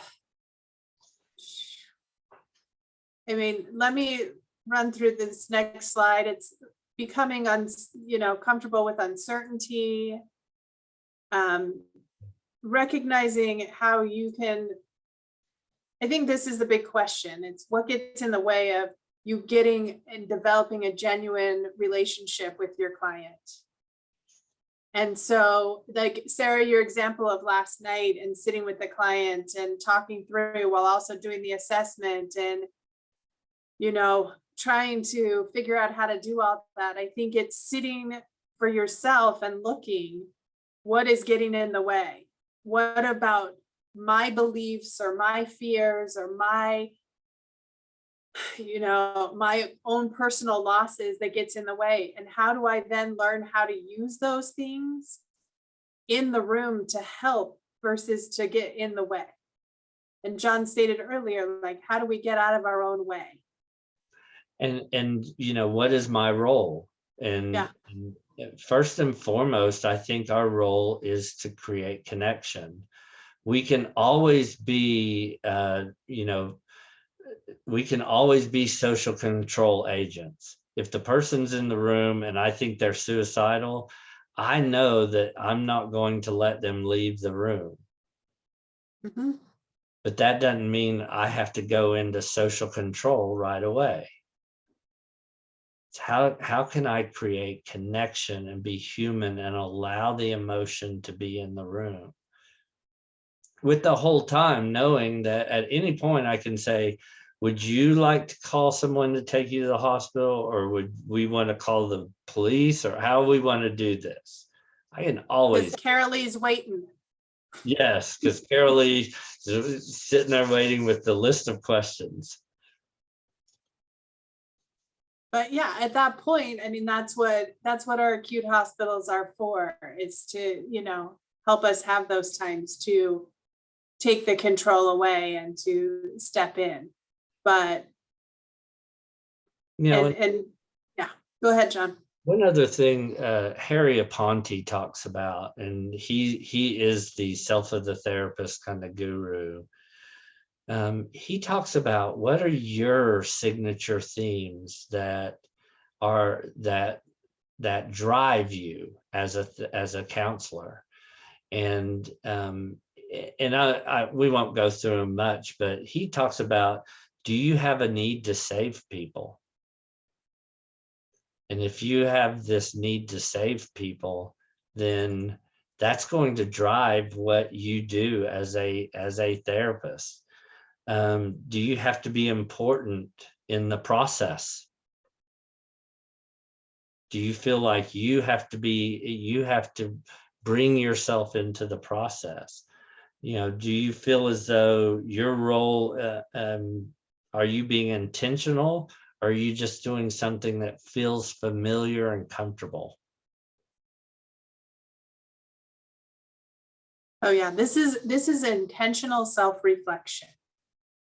I mean, let me run through this next slide. It's becoming, comfortable with uncertainty. Recognizing how you can, I think this is the big question. It's what gets in the way of you getting and developing a genuine relationship with your client. And so, like Sarah, your example of last night and sitting with the client and talking through while also doing the assessment and, trying to figure out how to do all that. I think it's sitting for yourself and looking, what is getting in the way? What about my beliefs or my fears or my own personal losses that gets in the way? And how do I then learn how to use those things in the room to help versus to get in the way? And John stated earlier, like, how do we get out of our own way? And what is my role? And first and foremost, I think our role is to create connection. We can always be, social control agents. If the person's in the room and I think they're suicidal, I know that I'm not going to let them leave the room. Mm-hmm. But that doesn't mean I have to go into social control right away. It's how can I create connection and be human and allow the emotion to be in the room? With the whole time knowing that at any point I can say, would you like to call someone to take you to the hospital, or would we want to call the police, or how we want to do this? I can always. Because Carol Lee's waiting. Yes, because Carol Lee is sitting there waiting with the list of questions. But yeah, at that point, I mean, that's what our acute hospitals are for, is to, help us have those times to take the control away and to step in. But yeah, go ahead, John. One other thing Harry Aponte talks about, and he is the self of the therapist kind of guru. He talks about, what are your signature themes that drive you as a counselor, and we won't go through them much, but he talks about, do you have a need to save people? And if you have this need to save people, then that's going to drive what you do as a therapist. Do you have to be important in the process? Do you feel like you have to bring yourself into the process? Do you feel as though your role, are you being intentional? Or are you just doing something that feels familiar and comfortable? Oh yeah, this is intentional self-reflection.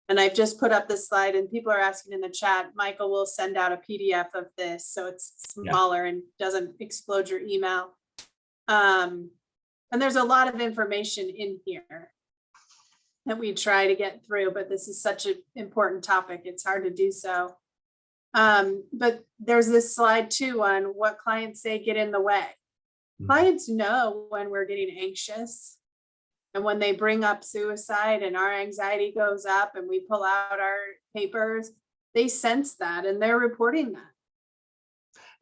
And I've just put up this slide, and people are asking in the chat. Michael will send out a PDF of this, so it's smaller and doesn't explode your email. And there's a lot of information in here that we try to get through, but this is such an important topic, it's hard to do so. But there's this slide too on what clients say get in the way. Clients know when we're getting anxious, and when they bring up suicide and our anxiety goes up and we pull out our papers, they sense that and they're reporting that.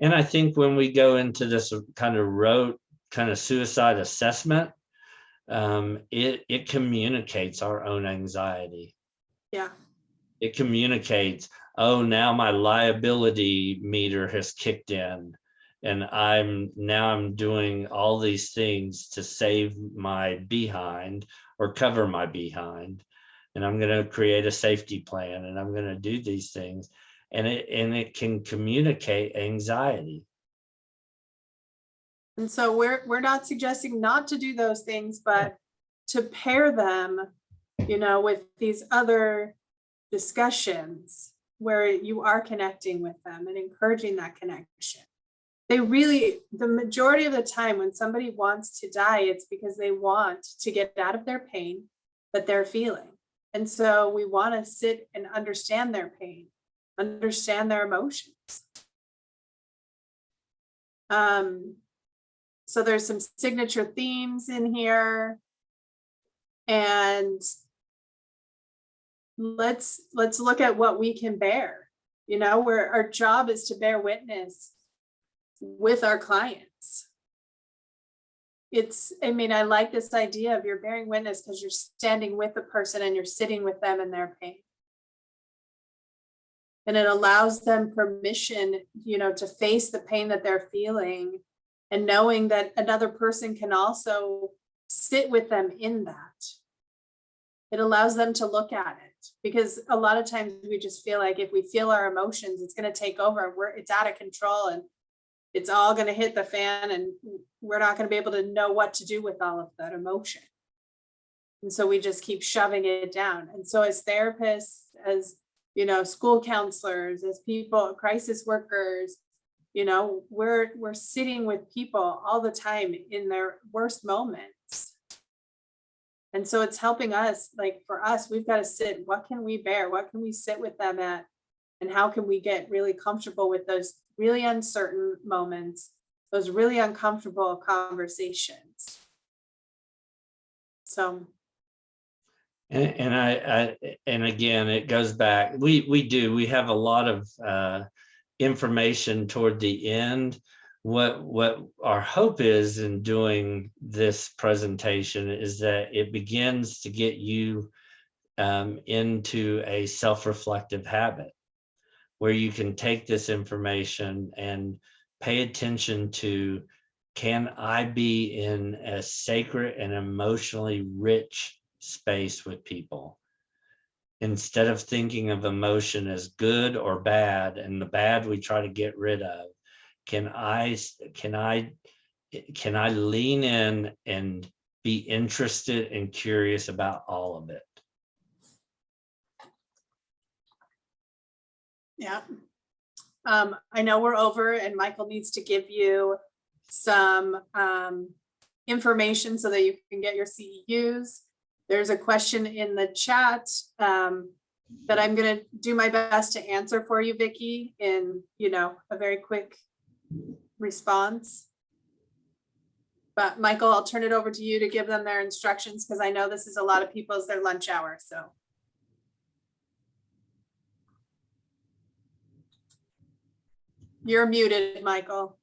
And I think when we go into this kind of rote kind of suicide assessment, it communicates our own anxiety. Yeah. It communicates, oh, now my liability meter has kicked in, And I'm doing all these things to save my behind or cover my behind. And I'm going to create a safety plan, and I'm going to do these things. And it can communicate anxiety. And so we're not suggesting not to do those things, but to pair them, you know, with these other discussions where you are connecting with them and encouraging that connection. They really, the majority of the time when somebody wants to die, it's because they want to get out of their pain that they're feeling. And so we want to sit and understand their pain, understand their emotions. So there's some signature themes in here. And let's look at what we can bear. You know, where our job is to bear witness with our clients. I mean, I like this idea of you're bearing witness because you're standing with the person and you're sitting with them in their pain. And it allows them permission, you know, to face the pain that they're feeling, and knowing that another person can also sit with them in that. It allows them to look at it, because a lot of times we just feel like if we feel our emotions, it's going to take over. It's out of control and it's all going to hit the fan, and we're not going to be able to know what to do with all of that emotion. And so we just keep shoving it down. And so as therapists, as, you know, school counselors, as people, crisis workers, you know, we're sitting with people all the time in their worst moments. And so it's helping us, like for us, we've got to sit, what can we bear? What can we sit with them at? And how can we get really comfortable with those really uncertain moments, those really uncomfortable conversations? So. And again, it goes back, we have a lot of information toward the end. What our hope is in doing this presentation is that it begins to get you into a self-reflective habit, where you can take this information and pay attention to, can I be in a sacred and emotionally rich space with people? Instead of thinking of emotion as good or bad, and the bad we try to get rid of, can I lean in and be interested and curious about all of it? Yeah. I know we're over, and Michael needs to give you some information so that you can get your CEUs. There's a question in the chat that I'm going to do my best to answer for you, Vicki, in, you know, a very quick response. But Michael, I'll turn it over to you to give them their instructions, because I know this is a lot of people's their lunch hour. So. You're muted, Michael.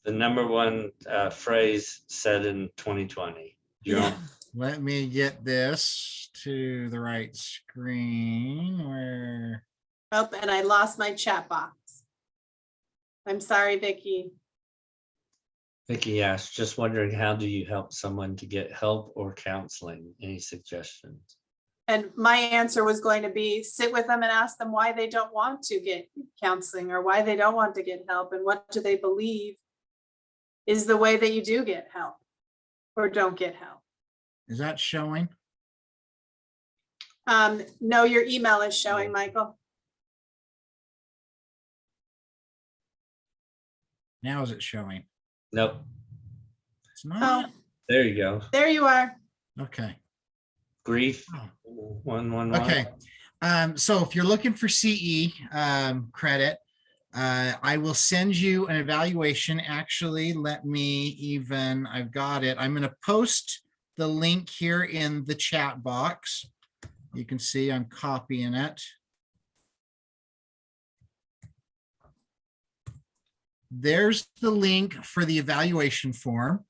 The number one phrase said in 2020. Yeah. Let me get this to the right screen where. Oh, and I lost my chat box. I'm sorry, Vicki. Vicki asked, just wondering, how do you help someone to get help or counseling? Any suggestions? And my answer was going to be sit with them and ask them why they don't want to get counseling, or why they don't want to get help, and what do they believe is the way that you do get help or don't get help. Is that showing? No, your email is showing, Michael. Now is it showing? Nope. It's not. Oh, There you go. there you are. Okay. Grief. Oh. 111. Okay. So if you're looking for CE credit, I will send you an evaluation. Actually, I've got it. I'm going to post the link here in the chat box. You can see I'm copying it. There's the link for the evaluation form,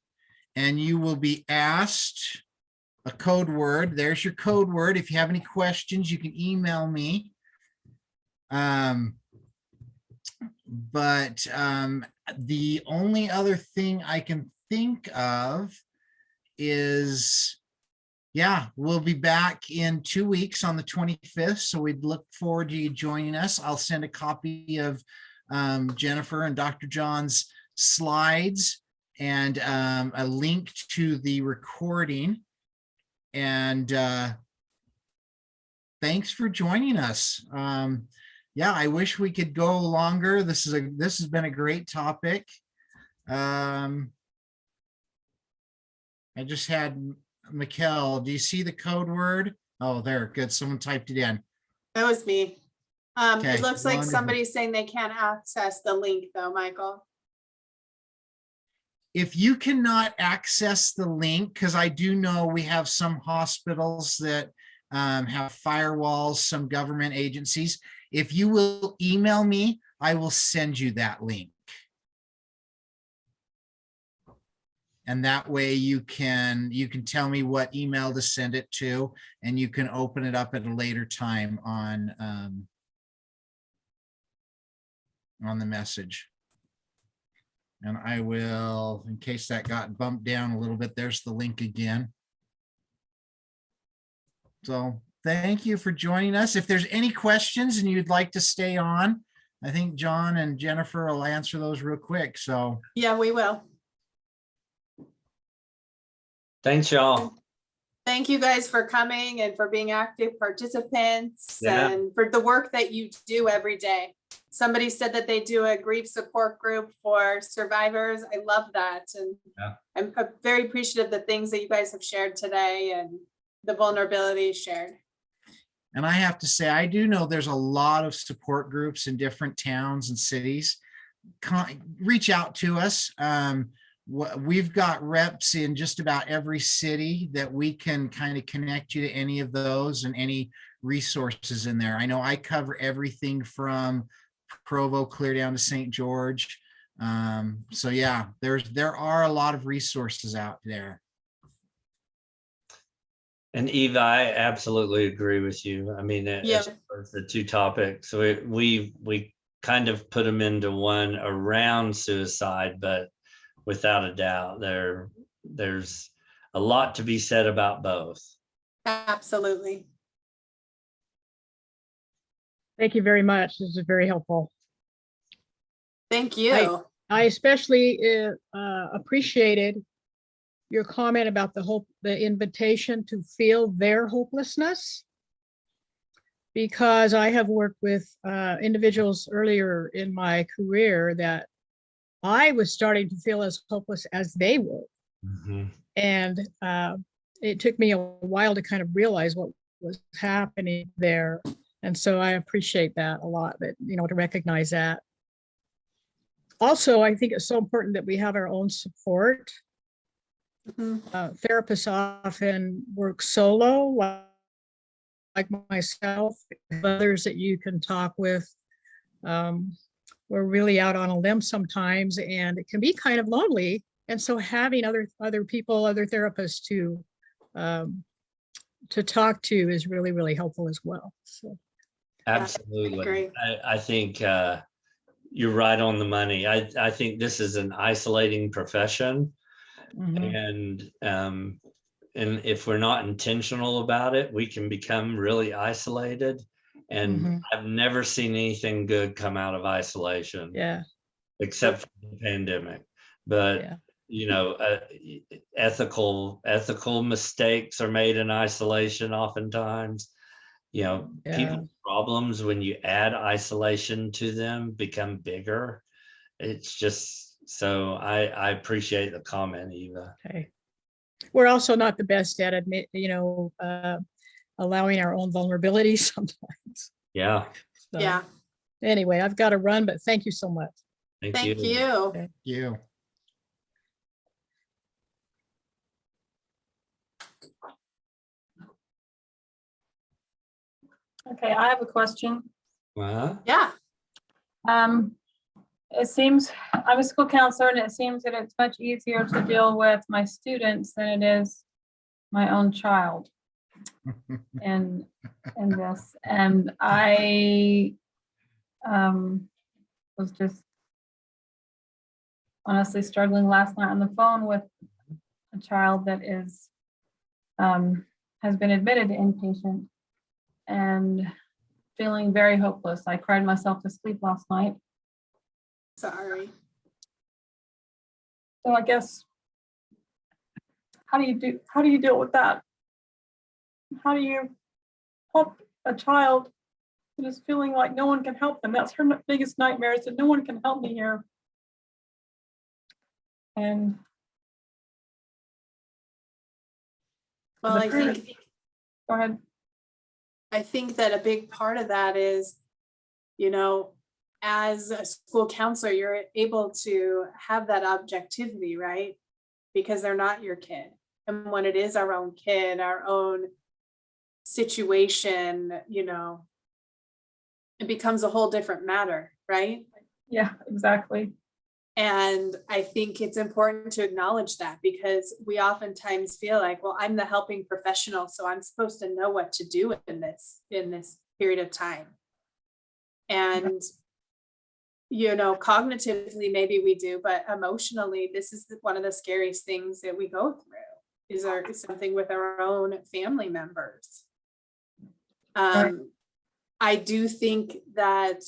and you will be asked a code word. There's your code word. If you have any questions, you can email me. But the only other thing I can think of is, yeah, we'll be back in 2 weeks on the 25th. So we'd look forward to you joining us. I'll send a copy of Jennifer and Dr. John's slides and a link to the recording. And thanks for joining us. Yeah, I wish we could go longer. This has been a great topic. I just had Mikkel, do you see the code word? Oh, there, good. Someone typed it in. That was me. Okay, It looks like wonderful. somebody's saying they can't access the link though, Michael. If you cannot access the link, because I do know we have some hospitals that have firewalls, some government agencies. If you will email me, I will send you that link. And that way you can tell me what email to send it to, and you can open it up at a later time on the message. And I will, in case that got bumped down a little bit, there's the link again. So thank you for joining us. If there's any questions and you'd like to stay on, I think John and Jennifer will answer those real quick. So Yeah, we will. Thanks, y'all. Thank you guys for coming and for being active participants Yeah. and for the work that you do every day. Somebody said that they do a grief support group for survivors. I love that. And Yeah. I'm very appreciative of the things that you guys have shared today and the vulnerability shared. and I have to say, I do know there's a lot of support groups in different towns and cities. Reach out to us. We've got reps in just about every city that we can kind of connect you to any of those and any resources in there. I know I cover everything from Provo clear down to St. George. So yeah, there are a lot of resources out there. And Eva, I absolutely agree with you. I mean, Yeah. as far as the two topics, we kind of put them into one around suicide, but without a doubt, there's a lot to be said about both. Absolutely. Thank you very much. This is very helpful. Thank you. I especially appreciated your comment about the invitation to feel their hopelessness. Because I have worked with individuals earlier in my career that I was starting to feel as hopeless as they were. Mhm. And it took me a while to kind of realize what was happening there. And so I appreciate that a lot, that, to recognize that. Also, I think it's so important that we have our own support. Mhm. Therapists often work solo, like myself, others that you can talk with. We're really out on a limb sometimes, and it can be kind of lonely. And so having other people, other therapists to talk to is really, really helpful as well. So Absolutely. agree. I think you're right on the money. I think this is an isolating profession. mhm. And if we're not intentional about it, we can become really isolated. And Mhm. I've never seen anything good come out of isolation, Yeah, except for the pandemic. But yeah. ethical mistakes are made in isolation oftentimes. Yeah. People's problems, when you add isolation to them, become bigger. It's just, so I appreciate the comment, Eva. Okay. We're also not the best at allowing our own vulnerabilities sometimes. Yeah, So, Yeah. Anyway, I've got to run, but thank you so much. thank Thank you. you. Okay. You. Okay, I have a question. Yeah. It seems, I'm a school counselor, and it seems that it's much easier to deal with my students than it is my own child in this. And I was just honestly struggling last night on the phone with a child that is, has been admitted to inpatient and feeling very hopeless. I cried myself to sleep last night. Sorry. So I guess, how do you deal with that? How do you help a child that is feeling like no one can help them? That's her biggest nightmare, is that no one can help me here. And Well, the I parent- think, go ahead. I think that a big part of that is, you know, as a school counselor, you're able to have that objectivity, right? Because they're not your kid. And when it is our own kid, our own situation, you know, it becomes a whole different matter, right? Yeah, exactly. And I think it's important to acknowledge that, because we oftentimes feel like, well, I'm the helping professional, so I'm supposed to know what to do in this period of time. And, you know, cognitively, maybe we do, but emotionally, this is one of the scariest things that we go through, is something with our own family members. Right. I do think that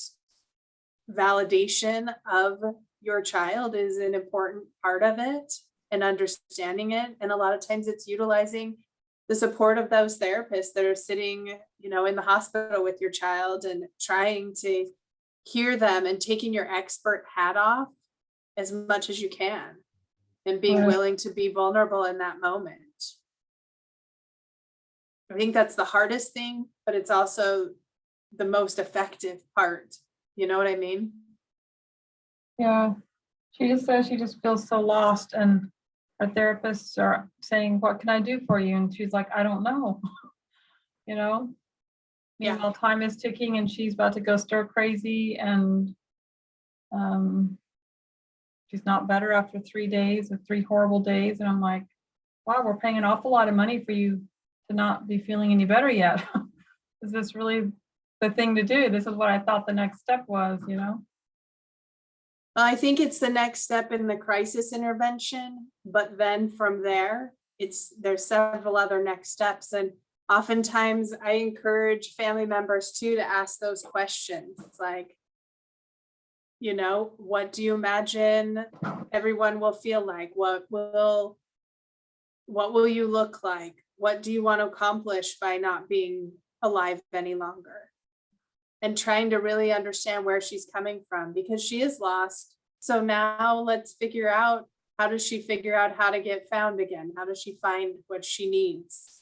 validation of your child is an important part of it, and understanding it. And a lot of times it's utilizing the support of those therapists that are sitting, you know, in the hospital with your child and trying to hear them, and taking your expert hat off as much as you can, and being Right. willing to be vulnerable in that moment. I think that's the hardest thing, but it's also the most effective part. You know what I mean? Yeah, she just says she just feels so lost, and her therapists are saying, what can I do for you? And she's like, I don't know. You know? Yeah. Meanwhile, time is ticking and she's about to go stir crazy, and she's not better after 3 days, or 3 horrible days. And I'm like, wow, we're paying an awful lot of money for you to not be feeling any better yet. Is this really the thing to do? This is what I thought the next step was, you know? Well, I think it's the next step in the crisis intervention, but then from there, there's several other next steps. And oftentimes I encourage family members too to ask those questions. It's like, you know, what do you imagine everyone will feel like? What will you look like? What do you want to accomplish by not being alive any longer? And trying to really understand where she's coming from, because she is lost. So now let's figure out, how does she figure out how to get found again? How does she find what she needs?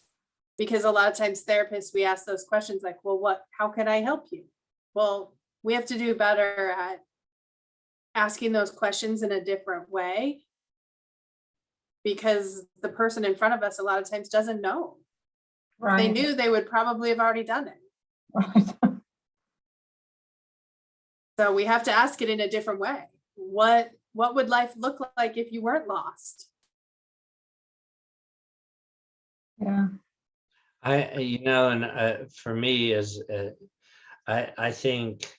Because a lot of times therapists, we ask those questions like, well, how can I help you? Well, we have to do better at asking those questions in a different way, because the person in front of us a lot of times doesn't know. If they Right. knew, they would probably have already done it. Right. So we have to ask it in a different way. What would life look like if you weren't lost? Yeah. You know, and for me, as I think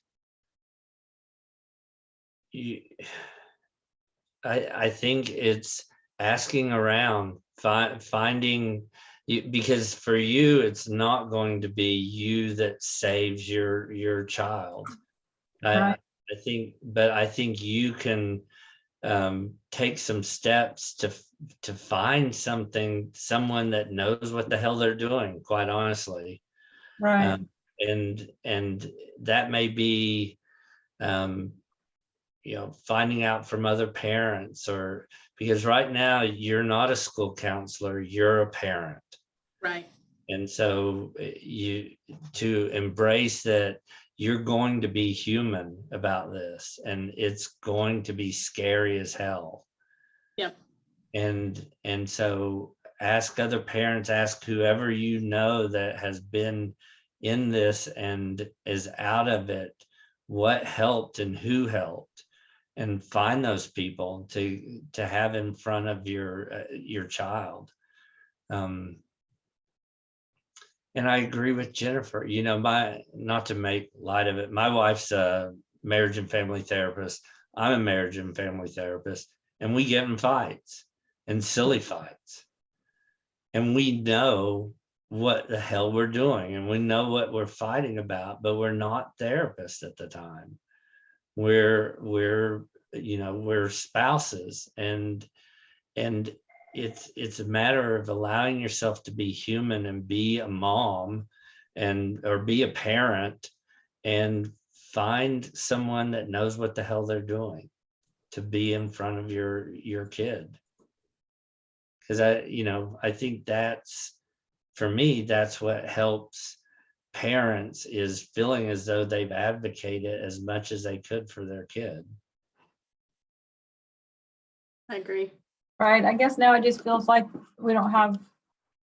I think it's asking around, finding you, because for you, it's not going to be you that saves your child. Right. I think you can take some steps to find someone that knows what the hell they're doing, quite honestly. Right. And that may be you know, finding out from other parents, or because right now you're not a school counselor, you're a parent. Right. And so you to embrace that you're going to be human about this, and it's going to be scary as hell. Yep. And so ask other parents, ask whoever you know that has been in this and is out of it, what helped and who helped, and find those people to have in front of your child. And I agree with Jennifer, you know, not to make light of it, my wife's a marriage and family therapist. I'm a marriage and family therapist, and we get in fights and silly fights. And we know what the hell we're doing, and we know what we're fighting about, but we're not therapists at the time. We're spouses, and it's a matter of allowing yourself to be human and be a mom or be a parent and find someone that knows what the hell they're doing to be in front of your kid. Because I think that's, for me, that's what helps parents, is feeling as though they've advocated as much as they could for their kid. I agree. Right, I guess now it just feels like we don't have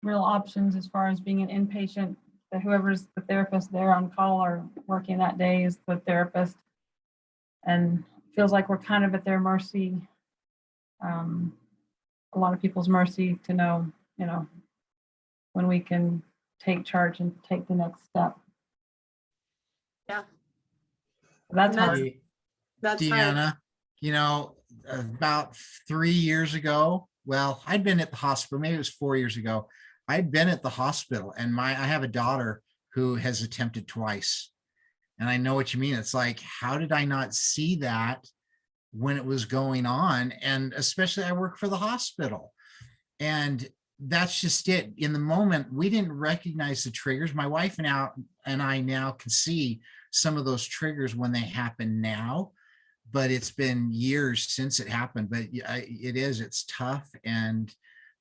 real options as far as being an inpatient, that whoever's the therapist there on call or working that day is the therapist. And feels like we're kind of at their mercy. A lot of people's mercy to know, when we can take charge and take the next step. Yeah. That's And hard. That's hard. Deanna, about 3 years ago, well, I'd been at the hospital, maybe it was 4 years ago. I'd been at the hospital, and I have a daughter who has attempted twice. And I know what you mean. It's like, how did I not see that when it was going on? And especially, I work for the hospital. And that's just it. In the moment, we didn't recognize the triggers. My wife and I now can see some of those triggers when they happen now, but it's been years since it happened. But it's tough. And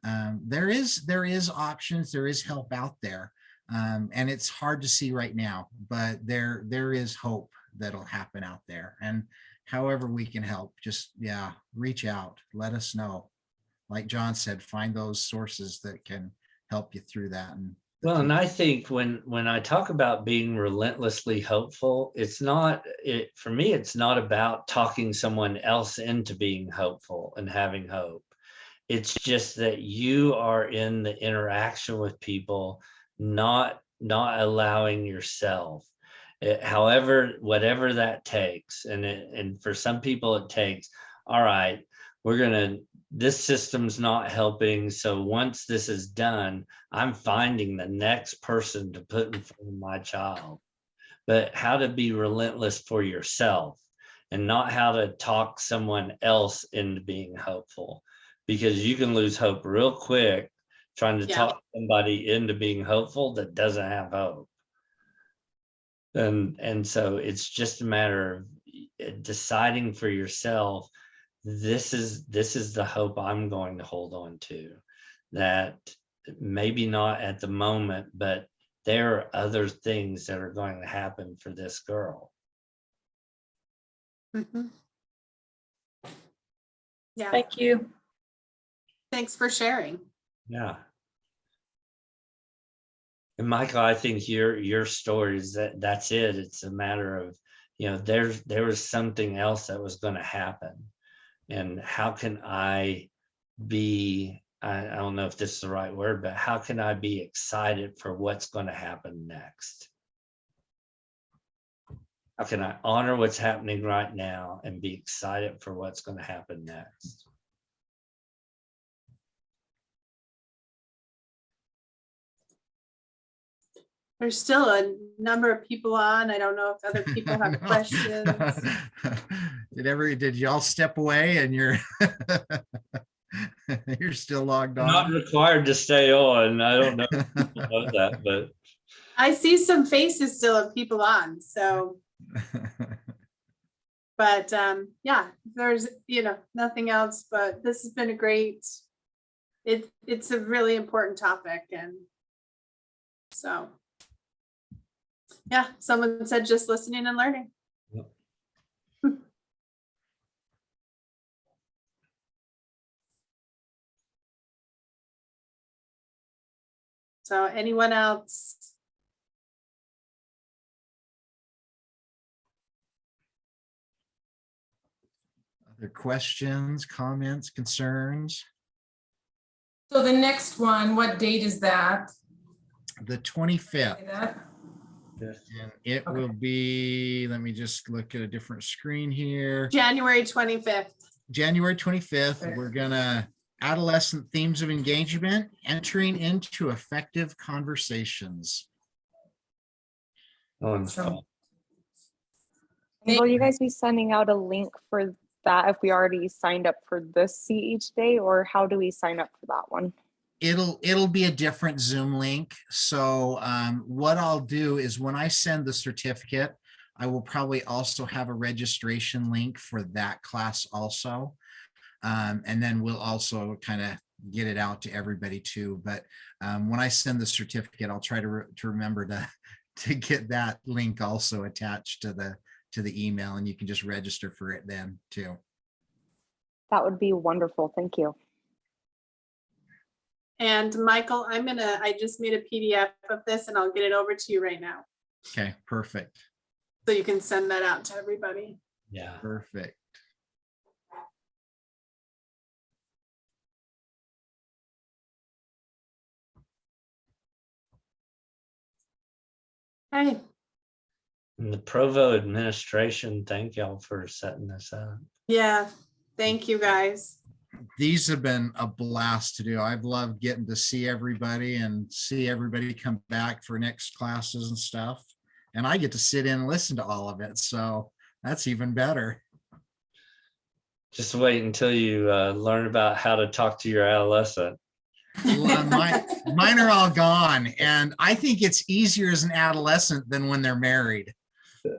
there is options, there is help out there. And it's hard to see right now, but there is hope that'll happen out there. And however we can help, just, reach out, let us know. Like John said, find those sources that can help you through that. And I think when I talk about being relentlessly hopeful, for me, it's not about talking someone else into being hopeful and having hope. It's just that you are in the interaction with people, not allowing yourself, whatever that takes. And for some people it takes, all right, this system's not helping. So once this is done, I'm finding the next person to put in front of my child. But how to be relentless for yourself, and not how to talk someone else into being hopeful, because you can lose hope real quick trying to talk somebody into being hopeful that doesn't have hope. And so it's just a matter of deciding for yourself, this is the hope I'm going to hold on to, that maybe not at the moment, but there are other things that are going to happen for this girl. Mhm. Yeah, Thank you. thanks for sharing. Yeah. And Michael, I think your story is that's it. It's a matter of, there was something else that was going to happen. And how can I be, I don't know if this is the right word, but how can I be excited for what's going to happen next? How can I honor what's happening right now and be excited for what's going to happen next? There's still a number of people on. I don't know if other people have questions. Did y'all step away and you're still logged I'm on? not required to stay on. I don't know if people know that, but I see some faces still of people on, so. But yeah, there's, nothing else, but this has been a great, it's a really important topic. And so, yeah, someone said just listening and learning. Yep. So anyone else? Other questions, comments, concerns? So the next one, what date is that? The 25th. That? And it will be, let me just look at a different screen here. January 25th. January 25th, we're gonna adolescent themes of engagement, entering into effective conversations. Oh, So- Will you guys be sending out a link for that if we already signed up for this See Each Day, or how do we sign up for that one? It'll be a different Zoom link. So what I'll do is when I send the certificate, I will probably also have a registration link for that class also. And then we'll also kind of get it out to everybody too. But when I send the certificate, I'll try to remember to get that link also attached to the email, and you can just register for it then too. That would be wonderful. Thank you. And Michael, I just made a PDF of this and I'll get it over to you right now. Okay, perfect, So you can send that out to everybody. Yeah. perfect. Hey, And the Provo administration, thank y'all for setting this up. yeah, thank you guys. These have been a blast to do. I've loved getting to see everybody and see everybody come back for next classes and stuff. And I get to sit in and listen to all of it. So that's even better. Just wait until you learn about how to talk to your adolescent. Mine are all gone. And I think it's easier as an adolescent than when they're married.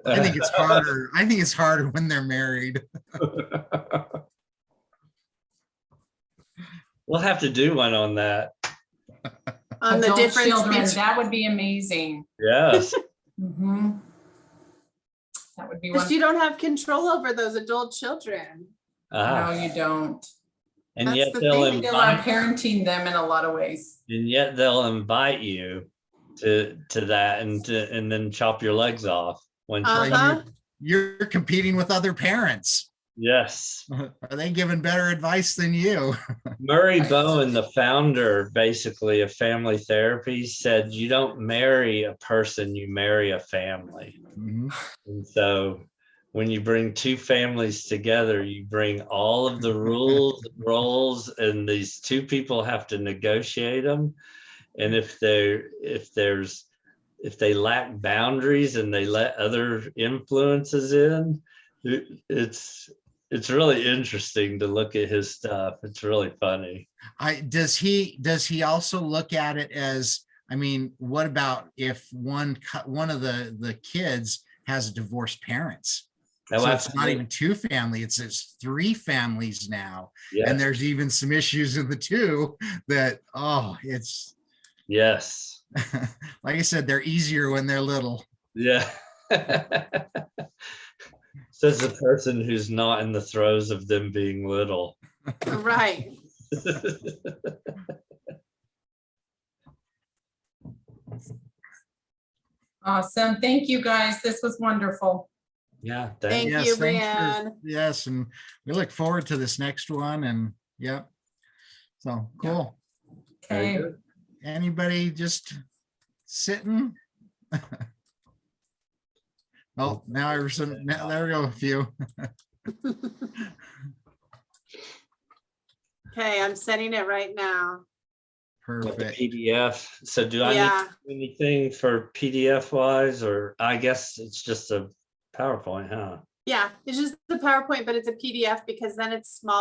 I think it's harder. I think it's harder when they're married. We'll have to do one on that. On the Adult difference children, between, that would be amazing. Yes. Mhm. That would be because one. you don't have control over those adult children. No, Ah, you don't. and That's yet the they'll thing. Still are invite, parenting them in a lot of ways. and yet they'll invite you to that and then chop your legs off. When Uh-huh. You're competing with other parents. yes. Are they giving better advice than you? Murray Bowen, the founder basically of family therapy, said you don't marry a person, you marry a family. Mhm. And so when you bring two families together, you bring all of the rules, roles, and these two people have to negotiate them. And if they lack boundaries and they let other influences in, it's really interesting to look at his stuff. It's really funny. Does he also look at it as, I mean, what about if one of the kids has divorced parents? Oh, So it's not absolutely. even two families, it's three families now. Yeah. And there's even some issues in the two that, oh, it's, Yes. like I said, they're easier when they're little. Yeah. Says the person who's not in the throes of them being little. Right. Awesome. Thank you, guys. This was wonderful. Yeah. Thank Yes, you, thanks Brianne. Yes, and we look forward to this next one, and yep. So cool. Very Okay. good. Anybody just sitting? Oh, now there we go, a few. Okay, I'm sending it right now. With the Perfect. PDF. So do I Yeah. need to do anything for PDF wise, or I guess it's just a PowerPoint, huh? Yeah, it's just the PowerPoint, but it's a PDF because then it's small